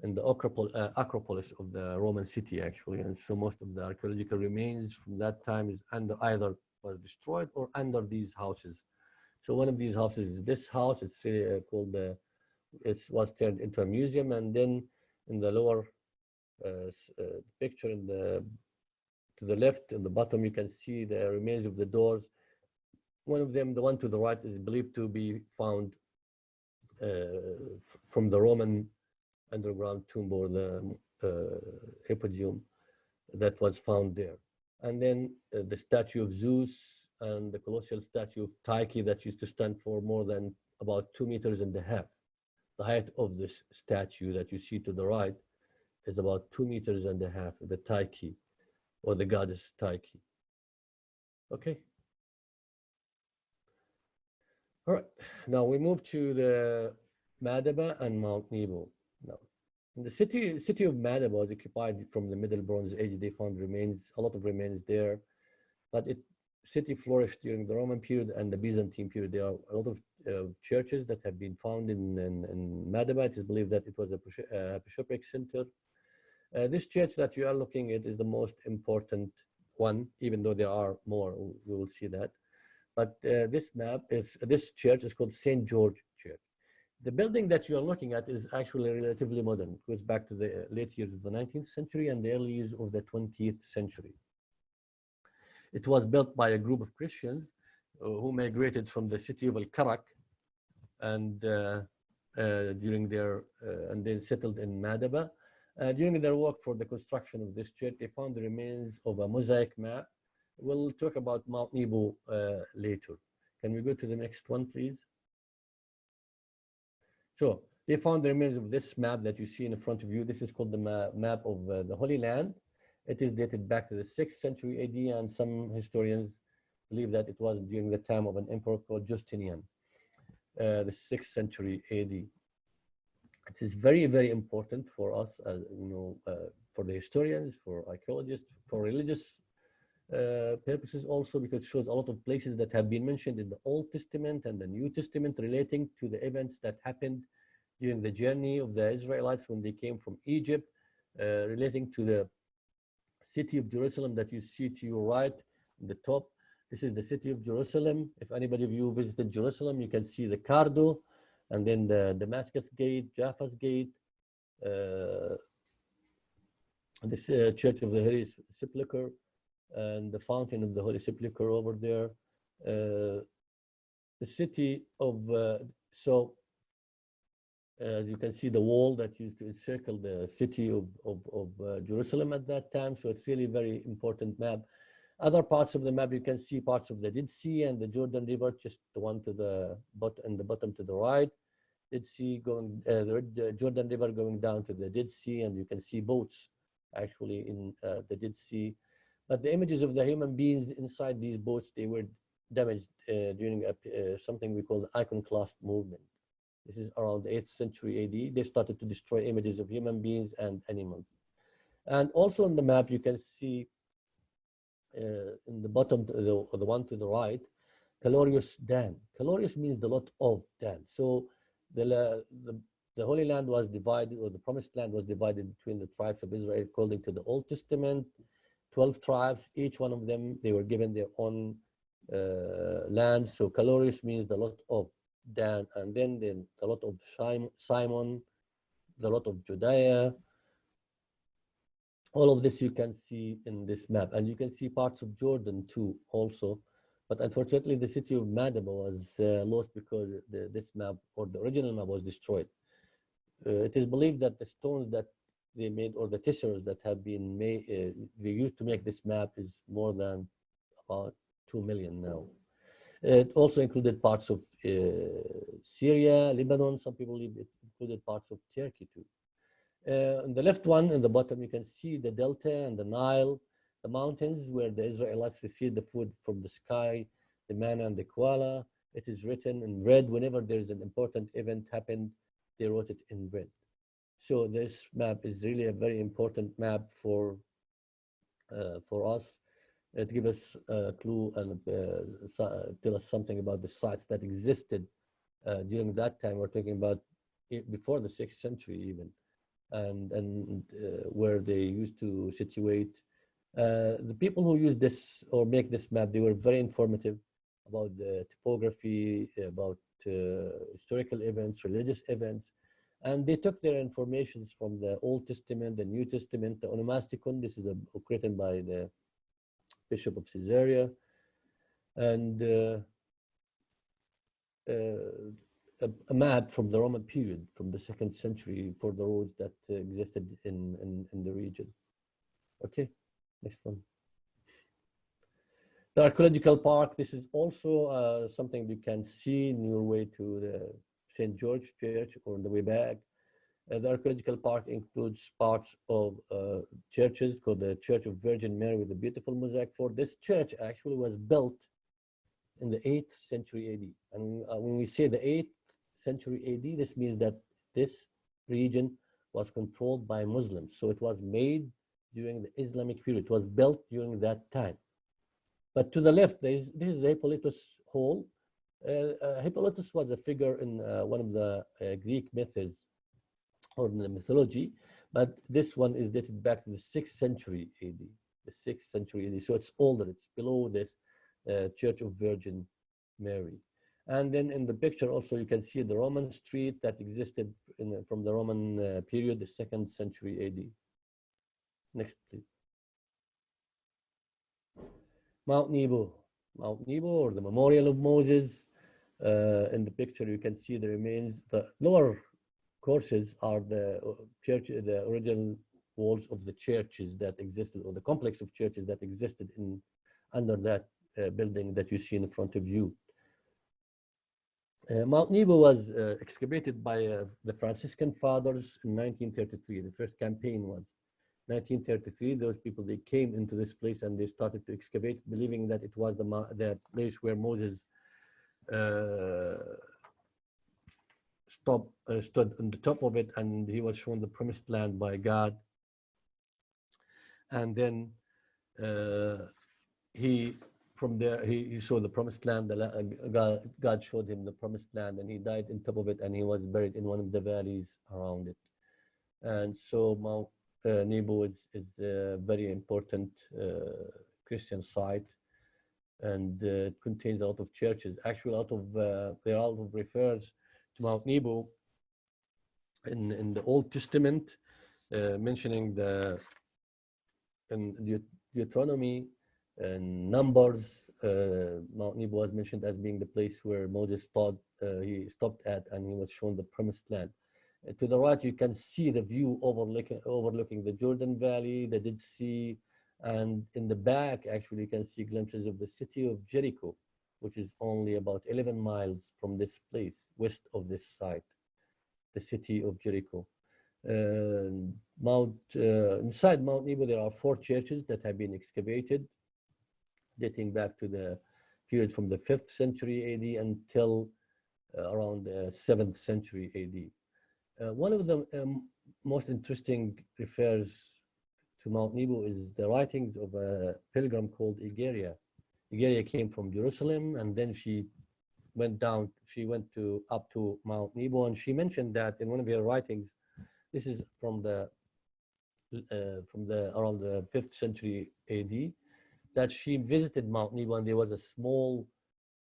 S1: in the Acropolis of the Roman city, actually. And so most of the archaeological remains from that time is either was destroyed or under these houses. So one of these houses is this house. It's called it was turned into a museum. And then in the lower picture to the left, in the bottom, you can see the remains of the doors. One of them, the one to the right, is believed to be found from the Roman underground tomb or the Hippodrome that was found there. And then the statue of Zeus and the colossal statue of Tyche that used to stand for more than about 2.5 meters. The height of this statue that you see to the right is about 2.5 meters, the Tyche, or the goddess Tyche. Okay. All right. Now we move to the Madaba and Mount Nebo. Now, the city of Madaba was occupied from the Middle Bronze Age. They found remains, a lot of remains there, but city flourished during the Roman period and the Byzantine period. There are a lot of churches that have been found in Madaba. It is believed that it was a bishopric center. This church that you are looking at is the most important one, even though there are more. We will see that. But this church is called St. George Church. The building that you are looking at is actually relatively modern. It goes back to the late years of the 19th century and the early years of the 20th century. It was built by a group of Christians who migrated from the city of Al-Karak and and then settled in Madaba. During their work for the construction of this church, they found the remains of a mosaic map. We'll talk about Mount Nebo later. Can we go to the next one, please? So they found the remains of this map that you see in front of you. This is called the map of the Holy Land. It is dated back to the 6th century AD, and some historians believe that it was during the time of an emperor called Justinian, the 6th century AD. It is very, very important for us, for the historians, for archaeologists, for religious purposes also, because it shows a lot of places that have been mentioned in the Old Testament and the New Testament relating to the events that happened during the journey of the Israelites when they came from Egypt, relating to the city of Jerusalem that you see to your right in the top. This is the city of Jerusalem. If anybody of you visited Jerusalem, you can see the Cardo, and then the Damascus Gate, Jaffa's Gate, this Church of the Holy Sepulchre, and the Fountain of the Holy Sepulchre over there. The city of, you can see the wall that used to encircle the city of Jerusalem at that time. So it's really a very important map. Other parts of the map, you can see parts of the Dead Sea and the Jordan River, just the one to the bottom to the right. Dead Sea going, the Jordan River going down to the Dead Sea, and you can see boats actually in the Dead Sea. But the images of the human beings inside these boats, they were damaged during something we call the iconoclast movement. This is around the 8th century AD. They started to destroy images of human beings and animals. And also on the map, you can see in the bottom, the one to the right, Calorius Dan. Calorius means the lot of Dan. So the Holy Land was divided, or the Promised Land was divided between the tribes of Israel according to the Old Testament. 12 tribes, each one of them, they were given their own land. So Calorius means the lot of Dan, and then the lot of Simon, the lot of Judea. All of this you can see in this map, and you can see parts of Jordan too also. But unfortunately, the city of Madaba was lost because this map, or the original map, was destroyed. It is believed that the stones that they made, or the tessers that have been made, they used to make this map, is more than about 2 million now. It also included parts of Syria, Lebanon. Some people believe it included parts of Turkey too. On the left one, in the bottom, you can see the Delta and the Nile, the mountains where the Israelites received the food from the sky, the manna and the koala. It is written in red. Whenever there is an important event happened, they wrote it in red. So this map is really a very important map for us. It gives us a clue and tell us something about the sites that existed during that time. We're talking about before the 6th century even, and where they used to situate. The people who use this or make this map, they were very informative about the topography, about historical events, religious events, and they took their informations from the Old Testament, the New Testament, the Onomasticon. This is a book written by the Bishop of Caesarea, and a map from the Roman period, from the 2nd century, for the roads that existed in the region. Okay, next one. The archaeological park. This is also something you can see in your way to the St. George Church or on the way back. The archaeological park includes parts of churches called the Church of Virgin Mary with a beautiful mosaic floor. This church actually was built in the 8th century AD. And when we say the 8th century AD, this means that this region was controlled by Muslims. So it was made during the Islamic period. It was built during that time. But to the left, this is Hippolytus Hall. Hippolytus was a figure in one of the Greek myths or in the mythology, but this one is dated back to the 6th century AD. The 6th century AD. So it's older. It's below this Church of Virgin Mary. And then in the picture also you can see the Roman street that existed from the Roman period, the 2nd century AD. Next, please. Mount Nebo. Mount Nebo, or the Memorial of Moses. In the picture you can see the remains. The lower courses are the church, the original walls of the churches that existed, or the complex of churches that existed under that building that you see in front of you. Mount Nebo was excavated by the Franciscan fathers in 1933. The first campaign was 1933. Those people, they came into this place and they started to excavate, believing that it was the place where Moses stood on the top of it, and he was shown the promised land by God. And then from there, he saw the promised land. God showed him the promised land, and he died on top of it, and he was buried in one of the valleys around it. And so Mount Nebo is a very important Christian site, and it contains a lot of churches. Actually, there are a lot of refers to Mount Nebo in the Old Testament, mentioning in Deuteronomy and Numbers. Mount Nebo was mentioned as being the place where Moses he stopped at, and he was shown the promised land. To the right, you can see the view overlooking the Jordan Valley, the Dead Sea, and in the back, actually, you can see glimpses of the city of Jericho, which is only about 11 miles from this place, west of this site, the city of Jericho. Inside Mount Nebo, there are 4 churches that have been excavated, dating back to the period from the 5th century AD until around the 7th century AD. One of the most interesting refers to Mount Nebo is the writings of a pilgrim called Egeria. Egeria came from Jerusalem, and then she went up to Mount Nebo, and she mentioned that in one of her writings, this is from around the 5th century AD, that she visited Mount Nebo, and there was a small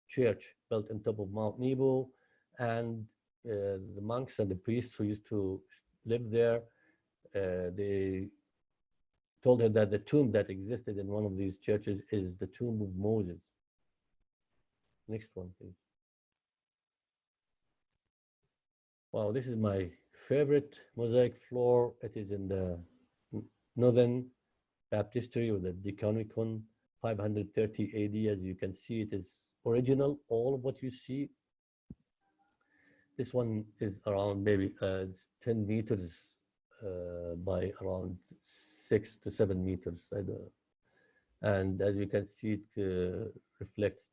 S1: church built on top of Mount Nebo, and the monks and the priests who used to live there, they told her that the tomb that existed in one of these churches is the tomb of Moses. Next one, please. Wow, this is my favorite mosaic floor. It is in the Northern Baptistry, or the Decanicon, 530 AD. As you can see, it is original, all of what you see. This one is around maybe it's 10 meters by around 6 to 7 meters. I don't, and as you can see, it reflects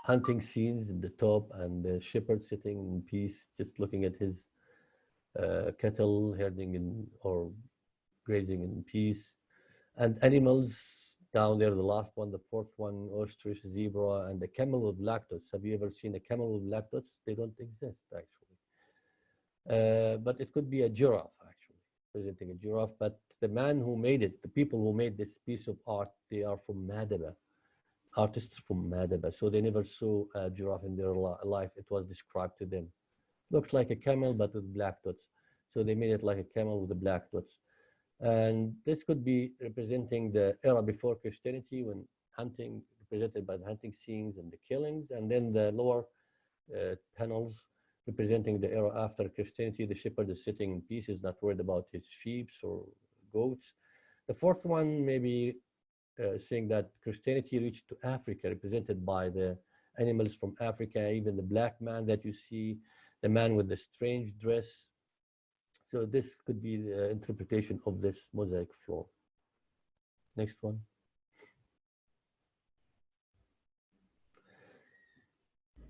S1: hunting scenes in the top, and the shepherd sitting in peace, just looking at his cattle herding in or grazing in peace, and animals down there. The last one, the fourth one, ostrich, zebra, and the camel with black dots. Have you ever seen a camel with black dots? They don't exist actually, but it could be a giraffe actually, presenting a giraffe. But the man who made it, the people who made this piece of art, they are from Madaba. Artists from Madaba, so they never saw a giraffe in their life. It was described to them. Looks like a camel, but with black dots. So they made it like a camel with the black dots. And this could be representing the era before Christianity, when hunting, represented by the hunting scenes and the killings. And then the lower panels representing the era after Christianity. The shepherd is sitting in peace, is not worried about his sheep or goats. The fourth one maybe saying that Christianity reached to Africa, represented by the animals from Africa, even the black man that you see, the man with the strange dress. So this could be the interpretation of this mosaic floor. Next one.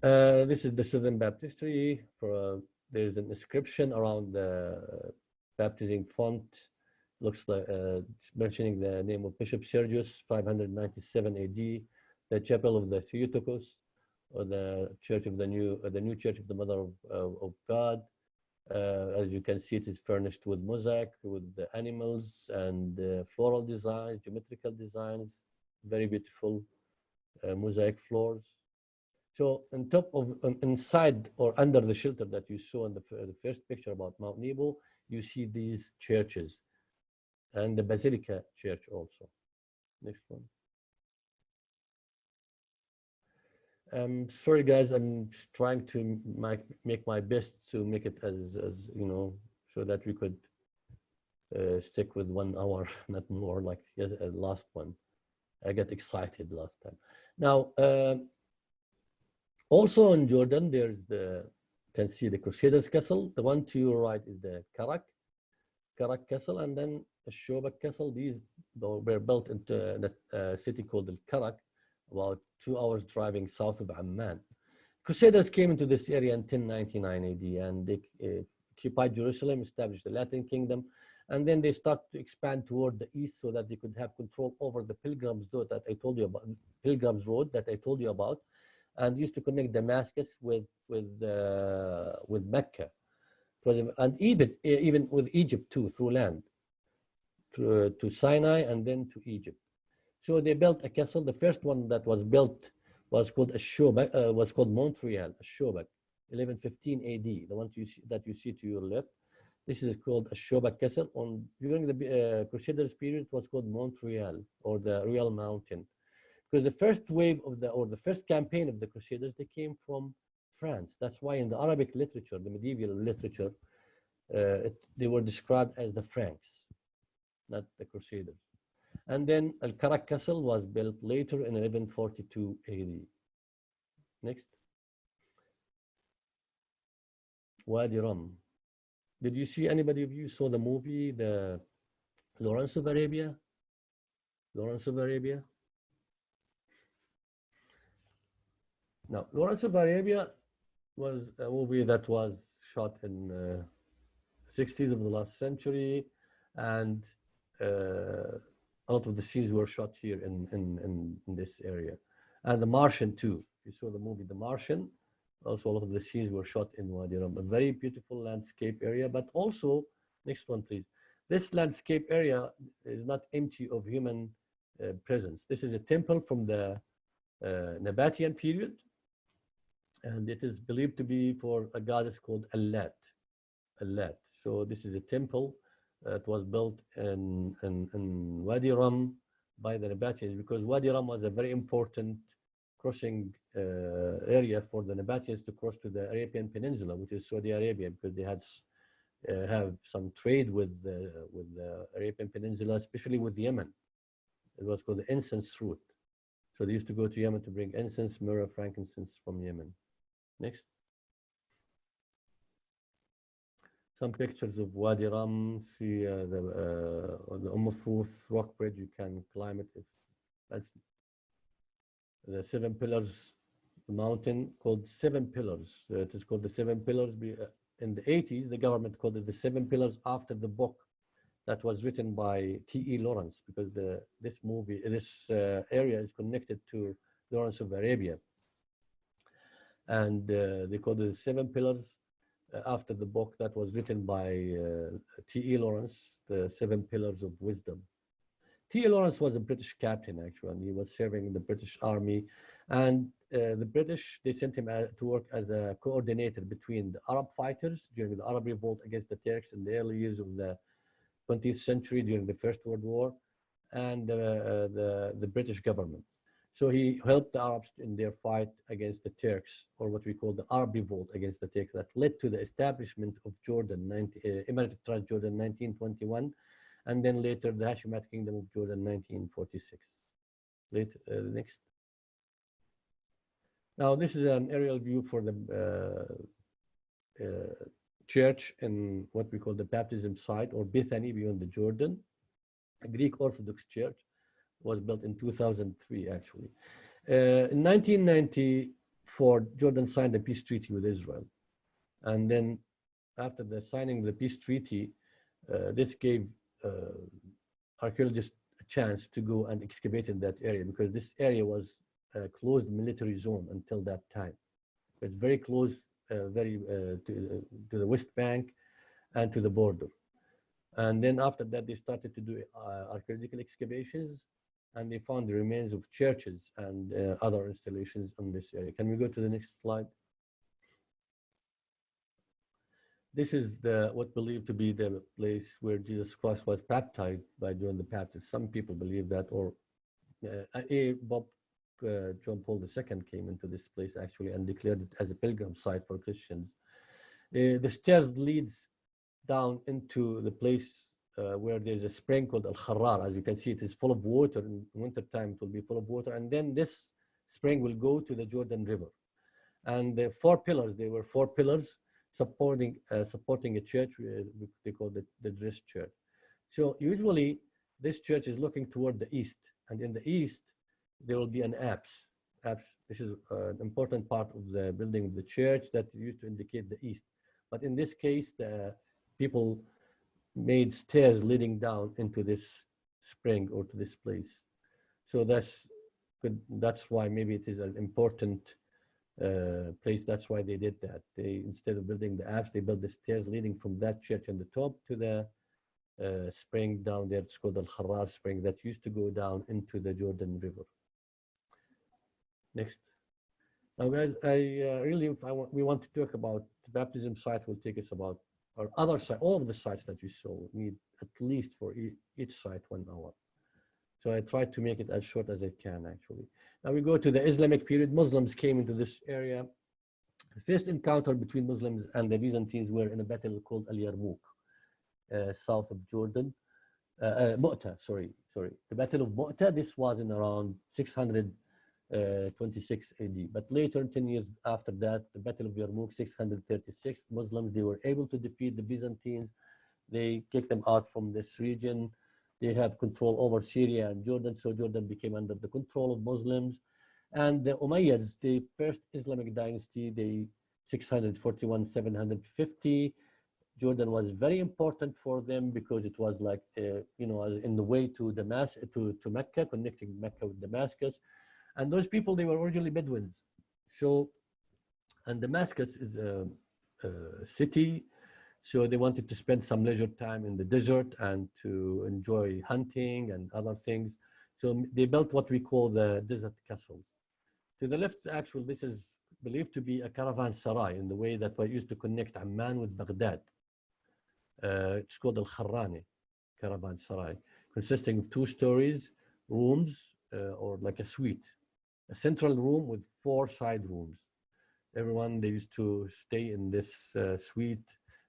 S1: This is the Southern Baptistry. There's an inscription around the baptizing font. Looks like mentioning the name of Bishop Sergius, 597 AD. The chapel of the Theotokos, or the church of the new church of the Mother of God. As you can see, it is furnished with mosaic, with the animals and floral designs, geometrical designs, very beautiful mosaic floors. So on top of, inside or under the shelter that you saw in the first picture about Mount Nebo, you see these churches and the Basilica Church also. Next one. Sorry guys, I'm trying to make my best to make it as you know, so that we could stick with 1 hour, not more like yes, last one. I got excited last time. Now, also in Jordan, there's you can see the Crusaders Castle. The one to your right is the Karak Castle, and then the Shobak Castle. These were built into a city called El Karak, about 2 hours driving south of Amman. Crusaders came into this area in 1099 AD, and they occupied Jerusalem, established the Latin Kingdom, and then they started to expand toward the east so that they could have control over the Pilgrims Road that I told you about, and used to connect Damascus with Mecca, and even with Egypt too, through land, to Sinai and then to Egypt. So they built a castle. The first one that was built was called was called Montreal, Ashobak, 1115 AD. The one that you see to your left. This is called Ashobak Castle. During the Crusaders period, it was called Montreal, or the Real Mountain, because the first wave of the first campaign of the Crusaders, they came from France. That's why in the Arabic literature, the medieval literature, they were described as the Franks, not the Crusaders. And then Al-Karak Castle was built later in 1142 AD. Next. Wadi Rum. Did you see, anybody of you saw the movie, the Lawrence of Arabia? Lawrence of Arabia? Now, Lawrence of Arabia was a movie that was shot in the 60s of the last century, and a lot of the scenes were shot here in this area. And The Martian too. You saw the movie The Martian. Also, a lot of the scenes were shot in Wadi Rum, a very beautiful landscape area. But also, next one, please. This landscape area is not empty of human presence. This is a temple from the Nabatean period, and it is believed to be for a goddess called Alat. Alat. So this is a temple that was built in Wadi Rum by the Nabateans, because Wadi Rum was a very important crossing area for the Nabateans to cross to the Arabian Peninsula, which is Saudi Arabia, because they had have some trade with the Arabian Peninsula, especially with Yemen. It was called the incense route. So they used to go to Yemen to bring incense, myrrh, frankincense from Yemen. Next. Some pictures of Wadi Ram. See the Fruth rock bridge. You can climb it. That's the 7 pillars mountain called 7 pillars. It is called the 7 pillars. In the 80s, the government called it the 7 pillars after the book that was written by T.E. Lawrence, because this area is connected to Lawrence of Arabia. And they called it the 7 pillars after the book that was written by T.E. Lawrence, the 7 pillars of wisdom. T.E. Lawrence was a British captain, actually, and he was serving in the British Army. And the British, they sent him to work as a coordinator between the Arab fighters during the Arab revolt against the Turks in the early years of the 20th century during the First World War, and the British government. So he helped the Arabs in their fight against the Turks, or what we call the Arab revolt against the Turks, that led to the establishment of Jordan, Emirate of Transjordan, 1921, and then later the Hashemite Kingdom of Jordan, 1946. Next. Now this is an aerial view for the church in what we call the baptism site, or Bethany beyond the Jordan. A Greek Orthodox church, was built in 2003, actually. In 1994, Jordan signed a peace treaty with Israel. And then after the signing of the peace treaty, this gave archaeologists a chance to go and excavate in that area, because this area was a closed military zone until that time. It's very close to the West Bank and to the border. And then after that, they started to do archaeological excavations, and they found the remains of churches and other installations in this area. Can we go to the next slide? This is what believed to be the place where Jesus Christ was baptized by John the Baptist. Some people believe that, or John Paul II came into this place actually and declared it as a pilgrim site for Christians. The stairs leads down into the place where there's a spring called Al-Kharrar. As you can see, it is full of water. In wintertime, it will be full of water. And then this spring will go to the Jordan River. And the 4 pillars, there were 4 pillars supporting a church, they call it the dress church. So usually, this church is looking toward the east. And in the east, there will be an apse. This is an important part of the building of the church that used to indicate the east. But in this case, the people made stairs leading down into this spring or to this place. So that's why maybe it is an important place. That's why they did that. They, instead of building the apse, they built the stairs leading from that church on the top to the spring down there. It's called Al-Kharrar spring that used to go down into the Jordan River. Next. Now, guys, we want to talk about the baptism site. Will take us about, or other site, all of the sites that you saw need at least for each site 1 hour. So I tried to make it as short as I can, actually. Now we go to the Islamic period. Muslims came into this area. The first encounter between Muslims and the Byzantines were in a battle called Al-Yarmouk, south of Jordan. Mu'tah, sorry. The Battle of Mu'tah, this was in around 626 AD. But later, 10 years after that, the Battle of Yarmouk, 636, Muslims, they were able to defeat the Byzantines. They kicked them out from this region. They have control over Syria and Jordan, so Jordan became under the control of Muslims. And the Umayyads, the first Islamic dynasty, they 641, 750. Jordan was very important for them because it was like, in the way to Mecca, connecting Mecca with Damascus. And those people, they were originally Bedouins. So, and Damascus is a city, so they wanted to spend some leisure time in the desert and to enjoy hunting and other things. So they built what we call the desert castles. To the left, actually, this is believed to be a caravanserai in the way that we used to connect Amman with Baghdad. It's called Al-Kharrani caravanserai, consisting of 2 stories, rooms, or like a suite. A central room with 4 side rooms. Everyone, they used to stay in this suite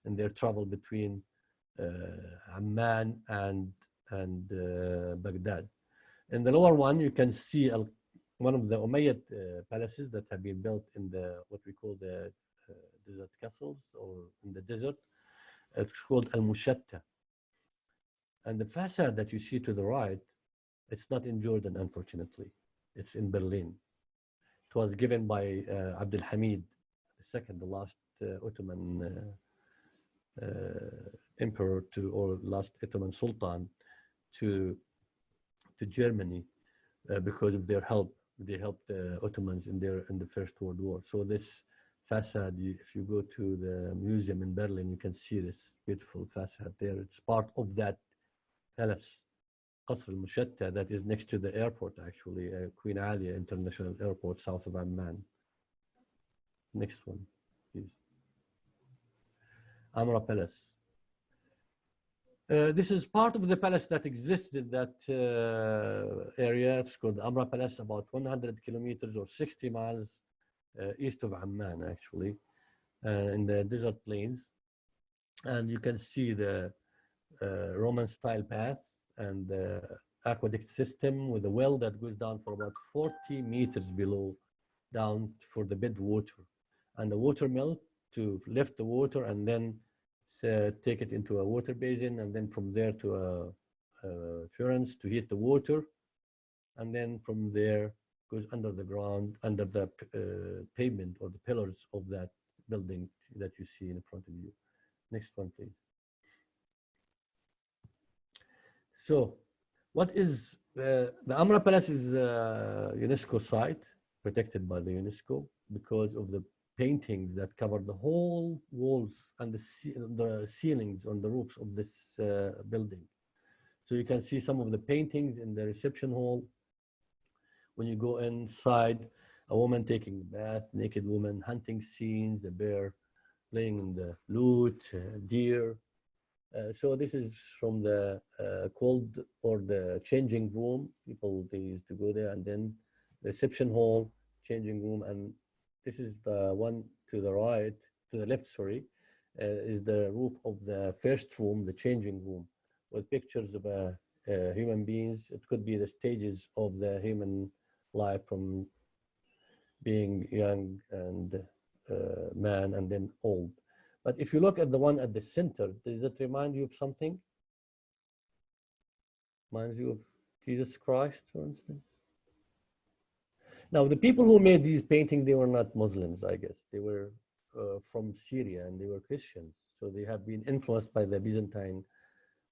S1: in their travel between Amman and Baghdad. In the lower one, you can see one of the Umayyad palaces that have been built in the what we call the desert castles or in the desert. It's called Al-Mushatta. And the facade that you see to the right, it's not in Jordan, unfortunately. It's in Berlin. It was given by Abdul Hamid II, the last Ottoman emperor or last Ottoman sultan to Germany because of their help. They helped the Ottomans in the First World War. So this facade, if you go to the museum in Berlin, you can see this beautiful facade there. It's part of that palace, Qasr al-Mushatta, that is next to the airport, actually, Queen Alia International Airport, south of Amman. Next one, please. Amra Palace. This is part of the palace that existed in that area. It's called Amra Palace, about 100 kilometers or 60 miles east of Amman, actually, in the desert plains. And you can see the Roman style path and the aqueduct system with a well that goes down for about 40 meters below, down for the bed water, and a water mill to lift the water and then take it into a water basin, and then from there to a furnace to heat the water, and then from there goes under the ground, under the pavement or the pillars of that building that you see in front of you. Next one, please. So, what is the Amra Palace is a UNESCO site protected by the UNESCO because of the paintings that cover the whole walls and the ceilings on the roofs of this building. So you can see some of the paintings in the reception hall. When you go inside, a woman taking a bath, naked woman, hunting scenes, a bear playing in the lute, deer. So this is from the cold or the changing room. People, they used to go there, and then the reception hall, changing room, and this is the one to the right, to the left, sorry, is the roof of the first room, the changing room, with pictures of human beings. It could be the stages of the human life from being young and man and then old. But if you look at the one at the center, does it remind you of something? Reminds you of Jesus Christ, for instance? Now, the people who made these paintings, they were not Muslims, I guess. They were from Syria, and they were Christians. So they have been influenced by the Byzantine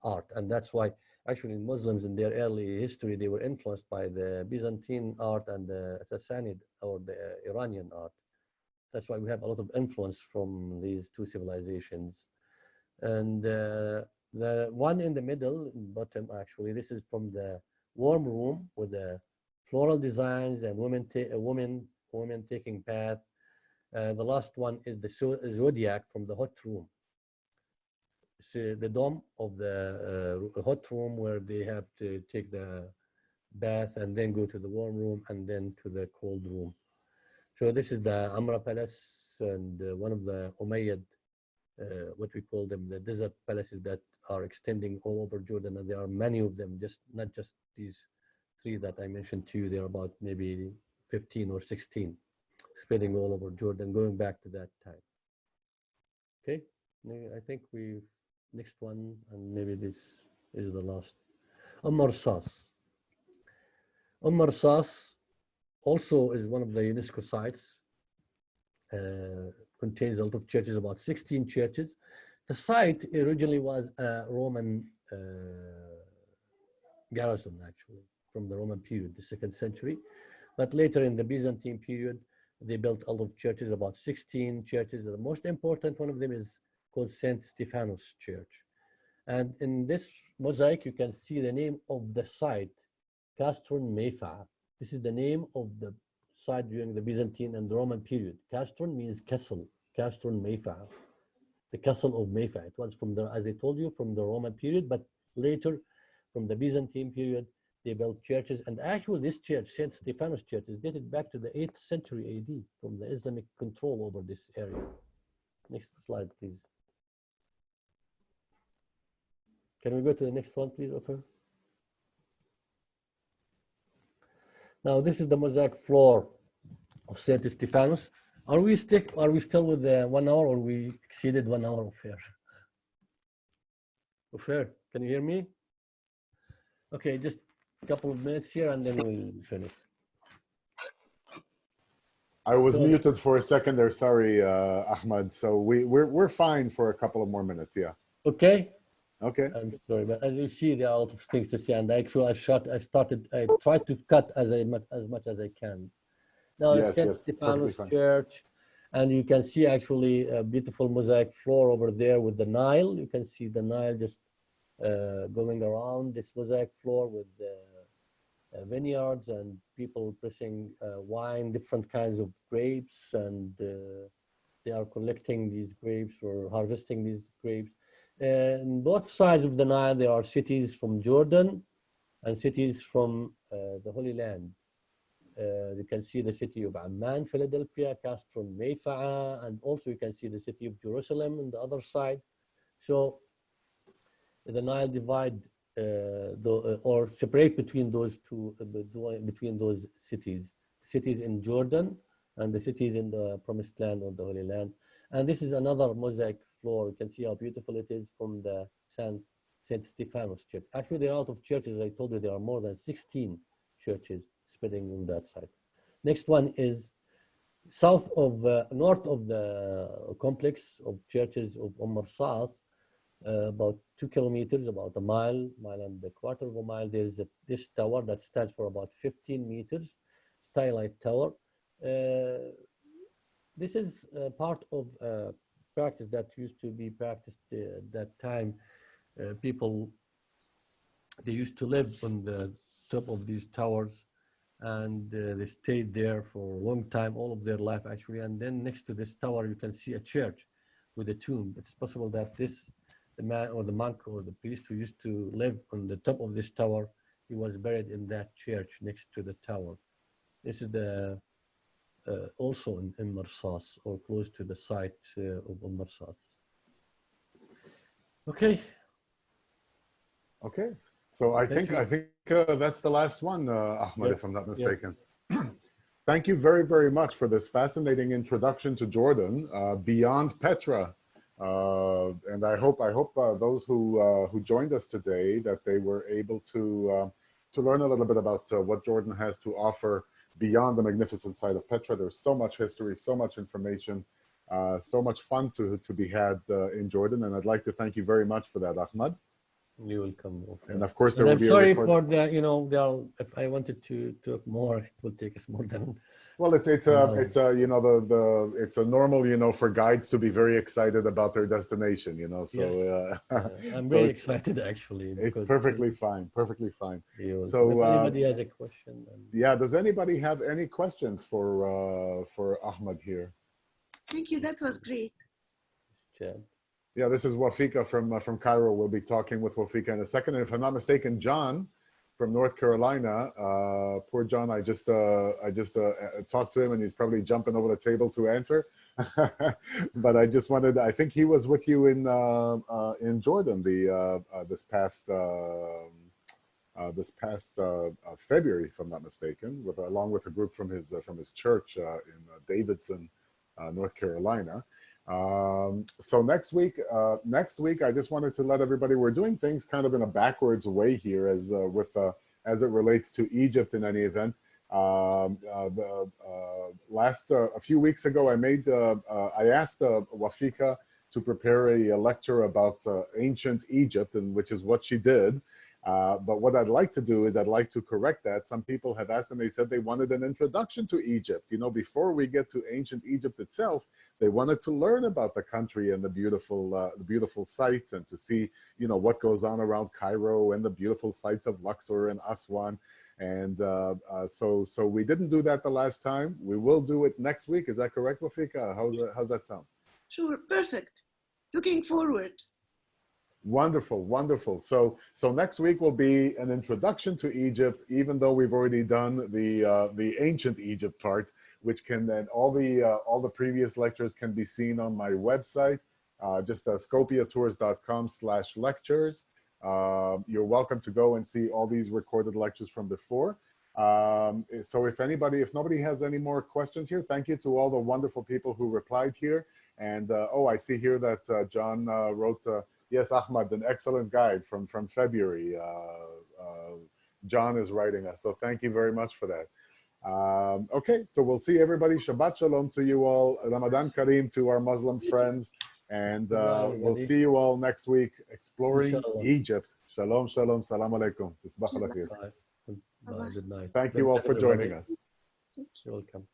S1: art. And that's why, actually, Muslims in their early history, they were influenced by the Byzantine art and the Sassanid or the Iranian art. That's why we have a lot of influence from these two civilizations. And the one in the middle, bottom, actually, this is from the warm room with the floral designs and women taking bath. The last one is the zodiac from the hot room. So the dome of the hot room where they have to take the bath and then go to the warm room and then to the cold room. So this is the Amra Palace, and one of the Umayyad, what we call them, the desert palaces that are extending all over Jordan. And there are many of them, not just these three that I mentioned to you. There are about maybe 15 or 16 spreading all over Jordan, going back to that time. Okay, I think next one, and maybe this is the last. Sas. Sas also is one of the UNESCO sites, contains a lot of churches, about 16 churches. The site originally was a Roman garrison, actually, from the Roman period, the 2nd century. But later in the Byzantine period, they built a lot of churches, about 16 churches. The most important one of them is called St. Stephanos Church. And in this mosaic, you can see the name of the site, Castron Mayfa. This is the name of the site during the Byzantine and the Roman period. Castron means castle, Castron Mayfa, the castle of Mayfa. It was from the, as I told you, from the Roman period, but later from the Byzantine period, they built churches. And actually this church, St. Stephanos Church, is dated back to the 8th century AD from the Islamic control over this area. Next slide, please. Can we go to the next one, please, Ofer? Now this is the mosaic floor of Saint Stephanus. Are we still with the 1 hour, or we exceeded 1 hour of fair? Can you hear me? Okay, just a couple of minutes here and then we'll finish.
S2: I was muted for a second there. Sorry, Ahmad. So we're fine for a couple of more minutes. Yeah.
S1: Okay.
S2: Okay.
S1: I'm sorry, but as you see, there are a lot of things to see, and actually, I tried to cut as much as I can. Now,
S2: Yes,
S1: Saint
S2: yes,
S1: Stephanus Church, and you can see actually a beautiful mosaic floor over there with the Nile. You can see the Nile just going around this mosaic floor with vineyards and people pressing wine, different kinds of grapes, and they are collecting these grapes or harvesting these grapes. On both sides of the Nile, there are cities from Jordan and cities from the Holy Land. You can see the city of Amman, Philadelphia, Castron, Mayfa'a, and also you can see the city of Jerusalem on the other side. So the Nile divide or separate between those two, between those cities in Jordan and the cities in the Promised Land or the Holy Land. And this is another mosaic floor. You can see how beautiful it is from the Saint Stephanus Church. Actually, there are a lot of churches. I told you there are more than 16 churches spreading on that side. Next one is north of the complex of churches of South, about 2 kilometers, about a mile and a quarter of a mile. There is this tower that stands for about 15 meters, Stylite Tower. This is part of practice that used to be practiced at that time. People, they used to live on the top of these towers, and they stayed there for a long time, all of their life actually. And then next to this tower, you can see a church with a tomb. It's possible that the man or the monk or the priest who used to live on the top of this tower, he was buried in that church next to the tower. This is the also in Marsas, or close to the site of Marsas. Okay.
S2: Okay. So I think that's the last one, Ahmad, if I'm not mistaken. Thank you very, very much for this fascinating introduction to Jordan beyond Petra. And I hope those who joined us today, that they were able to learn a little bit about what Jordan has to offer beyond the magnificent site of Petra. There's so much history, so much information, so much fun to be had in Jordan. And I'd like to thank you very much for that, Ahmad.
S1: You're welcome.
S2: And of course, there will be
S1: a record. I'm sorry for the, if I wanted to talk more, it will take us more than.
S2: Well, it's a normal, for guides to be very excited about their destination, So
S1: yes. I'm very excited actually.
S2: It's perfectly fine, perfectly fine.
S1: So if anybody has a question.
S2: Yeah, does anybody have any questions for Ahmad here?
S3: Thank you. That was great.
S1: Chad.
S2: Yeah, this is Wafika from Cairo. We'll be talking with Wafika in a second. And if I'm not mistaken, John from North Carolina. Poor John, I just talked to him, and he's probably jumping over the table to answer. But I think he was with you in Jordan this past February, if I'm not mistaken, along with a group from his church in Davidson, North Carolina. So next week, I just wanted to let everybody, we're doing things kind of in a backwards way here, as it relates to Egypt in any event. A few weeks ago, I asked Wafika to prepare a lecture about ancient Egypt, and which is what she did. But what I'd like to do is I'd like to correct that. Some people have asked, and they said they wanted an introduction to Egypt. Before we get to ancient Egypt itself, they wanted to learn about the country and the beautiful sites, and to see, what goes on around Cairo and the beautiful sites of Luxor and Aswan. And so we didn't do that the last time. We will do it next week. Is that correct, Wafika? How's that sound?
S3: Sure, perfect. Looking forward.
S2: Wonderful, wonderful. So next week will be an introduction to Egypt, even though we've already done the ancient Egypt part, which can then all the previous lectures can be seen on my website, just scopiatours.com/lectures. You're welcome to go and see all these recorded lectures from before. So if nobody has any more questions here, thank you to all the wonderful people who replied here. And oh, I see here that John wrote, yes, Ahmad, an excellent guide from February. John is writing us. So thank you very much for that. Okay, so we'll see everybody. Shabbat Shalom to you all. Ramadan Kareem to our Muslim friends. And we'll see you all next week exploring
S1: Inshallah.
S2: Egypt. Shalom, shalom, salam alaikum. Tisbah al khair.
S1: Bye. Bye. Good night.
S2: Thank
S1: Good
S2: you all
S1: night,
S2: for joining
S1: everybody.
S2: us.
S1: You're welcome.